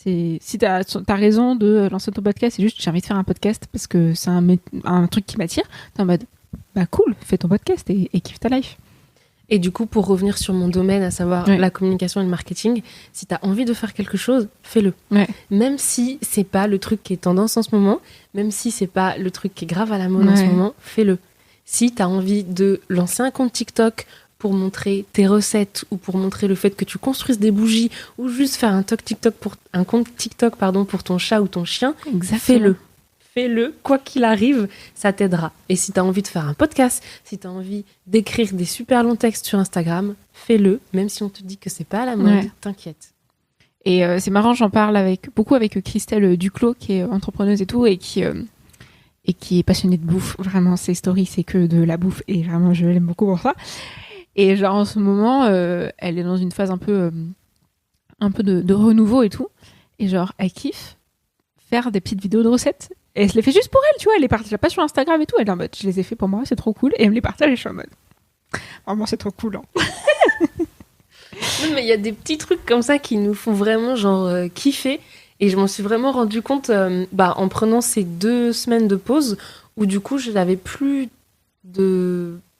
Si t'as raison de lancer ton podcast, c'est juste j'ai envie de faire un podcast parce que c'est un truc qui m'attire, t'es en mode bah cool, fais ton podcast et kiffe ta life. Et du coup, pour revenir sur mon domaine, à savoir Ouais. la communication et le marketing, si t'as envie de faire quelque chose, fais-le. Ouais. Même si c'est pas le truc qui est tendance en ce moment, même si c'est pas le truc qui est grave à la mode en ce Ouais. moment, fais-le. Si t'as envie de lancer un compte TikTok pour montrer tes recettes ou pour montrer le fait que tu construises des bougies ou juste faire un compte TikTok pour ton chat ou ton chien, fais-le. Fais-le, quoi qu'il arrive, ça t'aidera. Et si tu as envie de faire un podcast, si tu as envie d'écrire des super longs textes sur Instagram, fais-le, même si on te dit que c'est pas à la mode, Ouais. t'inquiète. Et c'est marrant, j'en parle beaucoup avec Christelle Duclos, qui est entrepreneuse et tout, et qui est passionnée de bouffe. Vraiment, ses stories, c'est que de la bouffe, et vraiment, je l'aime beaucoup pour ça. Et genre, en ce moment, elle est dans une phase un peu de renouveau et tout. Et genre, elle kiffe faire des petites vidéos de recettes. Et elle se les fait juste pour elle, tu vois. Elle les partage pas sur Instagram et tout. Elle est en mode, je les ai fait pour moi, c'est trop cool. Et elle me les partage et je suis en mode, vraiment, c'est trop cool. Hein. Non, mais il y a des petits trucs comme ça qui nous font vraiment kiffer. Et je m'en suis vraiment rendu compte en prenant ces 2 semaines de pause où du coup, je n'avais plus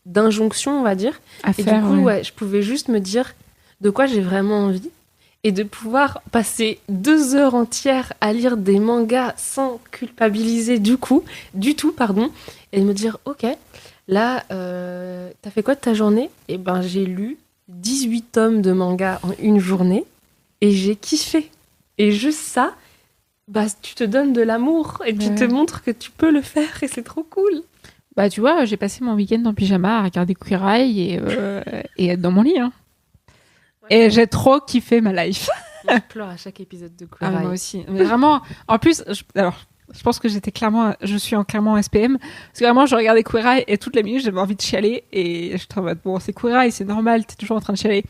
d'injonction, on va dire. À Et faire, du coup, ouais. je pouvais juste me dire de quoi j'ai vraiment envie. Et de pouvoir passer 2 heures entières à lire des mangas sans culpabiliser du tout, et me dire, ok, là, t'as fait quoi de ta journée ? Et ben, j'ai lu 18 tomes de manga en une journée, et j'ai kiffé. Et juste ça, tu te donnes de l'amour, et tu te montres que tu peux le faire, et c'est trop cool. Bah, tu vois, j'ai passé mon week-end en pyjama à regarder Queer Eye et être dans mon lit, hein. Et j'ai trop kiffé ma life. Moi, je pleure à chaque épisode de Queer Eye. Moi aussi. Mais vraiment, en plus, je pense que je suis clairement en SPM. Parce que vraiment, je regardais Queer Eye et toute la minute, j'avais envie de chialer. Et je te en mode, bon, c'est Queer Eye, c'est normal, t'es toujours en train de chialer.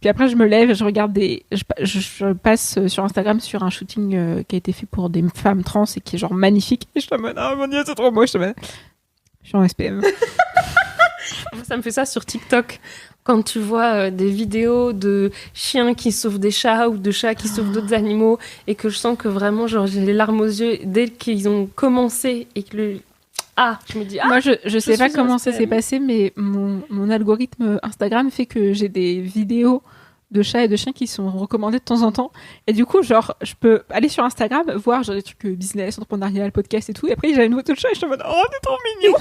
Puis après, je me lève et je regarde je passe sur Instagram sur un shooting qui a été fait pour des femmes trans et qui est genre magnifique. Et je suis en mode, oh mon dieu, c'est trop beau. Je suis en SPM. Ça me fait ça sur TikTok. Quand tu vois des vidéos de chiens qui sauvent des chats ou de chats qui sauvent d'autres animaux et que je sens que vraiment, genre, j'ai les larmes aux yeux dès qu'ils ont commencé et que je me dis, moi, je sais pas comment ça SPM. s'est passé, mais mon algorithme Instagram fait que j'ai des vidéos de chats et de chiens qui sont recommandées de temps en temps. Et du coup, genre, je peux aller sur Instagram, voir genre des trucs business, entrepreneurial, podcast et tout. Et après, j'ai une photo de chat et je suis en mode, oh, c'est trop mignon.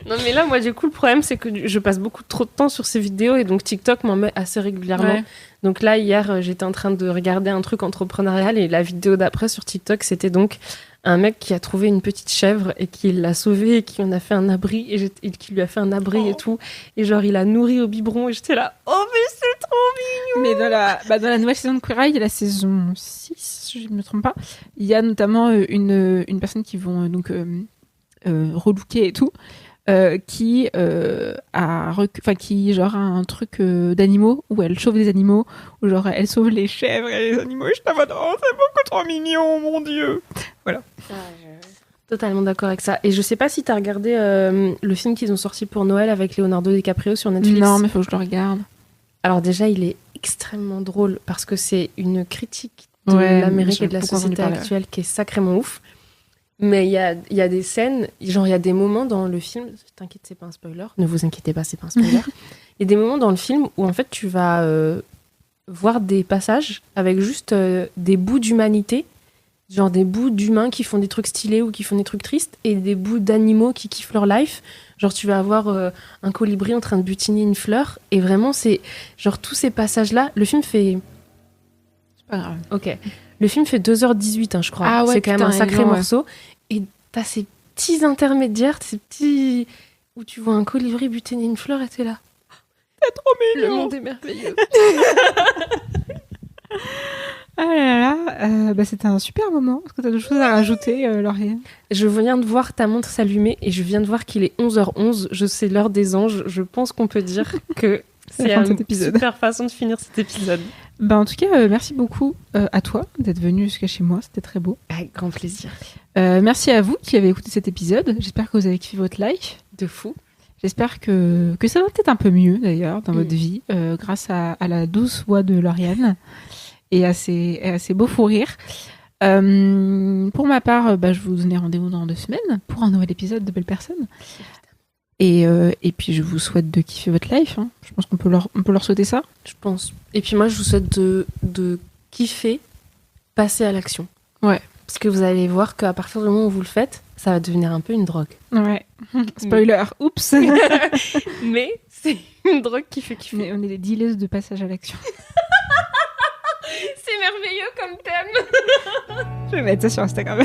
Non, mais là, moi, du coup, le problème, c'est que je passe beaucoup trop de temps sur ces vidéos et donc TikTok m'en met assez régulièrement. Ouais. Donc là, hier, j'étais en train de regarder un truc entrepreneurial et la vidéo d'après sur TikTok, c'était donc un mec qui a trouvé une petite chèvre et qui l'a sauvée et qui en a fait un abri et qui lui a fait un abri et tout. Et genre, il a nourri au biberon et j'étais là, oh, mais c'est trop mignon! Mais dans la nouvelle saison de Queer Eye, il y a la saison 6, si je ne me trompe pas. Il y a notamment une personne qui vont relooker et tout. Qui qui genre a un truc d'animaux où elle sauve des animaux, où genre elle sauve les chèvres et les animaux. Et je t'avoue, oh, c'est beaucoup trop mignon, mon dieu. Voilà. Totalement d'accord avec ça. Et je sais pas si t'as regardé le film qu'ils ont sorti pour Noël avec Leonardo DiCaprio sur Netflix. Non, mais faut que je le regarde. Alors déjà, il est extrêmement drôle parce que c'est une critique de Ouais, l'Amérique j'ai et de la beaucoup entendu société parler, actuelle qui est sacrément ouf. Mais il y a des scènes, genre il y a des moments dans le film, t'inquiète, c'est pas un spoiler, ne vous inquiétez pas, c'est pas un spoiler. Il y a des moments dans le film où en fait tu vas voir des passages avec juste des bouts d'humanité, genre des bouts d'humains qui font des trucs stylés ou qui font des trucs tristes, et des bouts d'animaux qui kiffent leur life. Genre tu vas avoir un colibri en train de butiner une fleur, et vraiment c'est genre tous ces passages-là, le film fait... C'est pas grave. Ok. Le film fait 2h18, hein, je crois. Ah ouais, c'est quand même putain, un sacré il est long, morceau. Et t'as ces petits intermédiaires, ces petits... où tu vois un colibri butiner une fleur et t'es là. C'est trop Le mignon. monde est merveilleux. Ah là là, c'était un super moment. Est-ce que t'as d'autres choses à rajouter, Lauriane ? Je viens de voir ta montre s'allumer et je viens de voir qu'il est 11h11. Je sais l'heure des anges. Je pense qu'on peut dire que C'est la c'est fin de une cet épisode. super façon de finir cet épisode. En tout cas, merci beaucoup à toi d'être venu jusqu'à chez moi. C'était très beau. Avec grand plaisir. Merci à vous qui avez écouté cet épisode. J'espère que vous avez kiffé votre life. De fou. J'espère que ça va peut-être un peu mieux d'ailleurs dans votre vie grâce à la douce voix de Lauriane et à ses beaux fous rires. Pour ma part, je vous donne rendez-vous dans 2 semaines pour un nouvel épisode de Belle Personne. Et puis je vous souhaite de kiffer votre life. Hein. Je pense qu'on peut leur souhaiter ça. Je pense. Et puis moi, je vous souhaite de kiffer, passer à l'action. Ouais. Parce que vous allez voir qu'à partir du moment où vous le faites, ça va devenir un peu une drogue. Ouais. Spoiler. Oups. Mais c'est une drogue qui fait kiffer. Mais on est des dealers de passage à l'action. C'est merveilleux comme thème. Je vais mettre ça sur Instagram.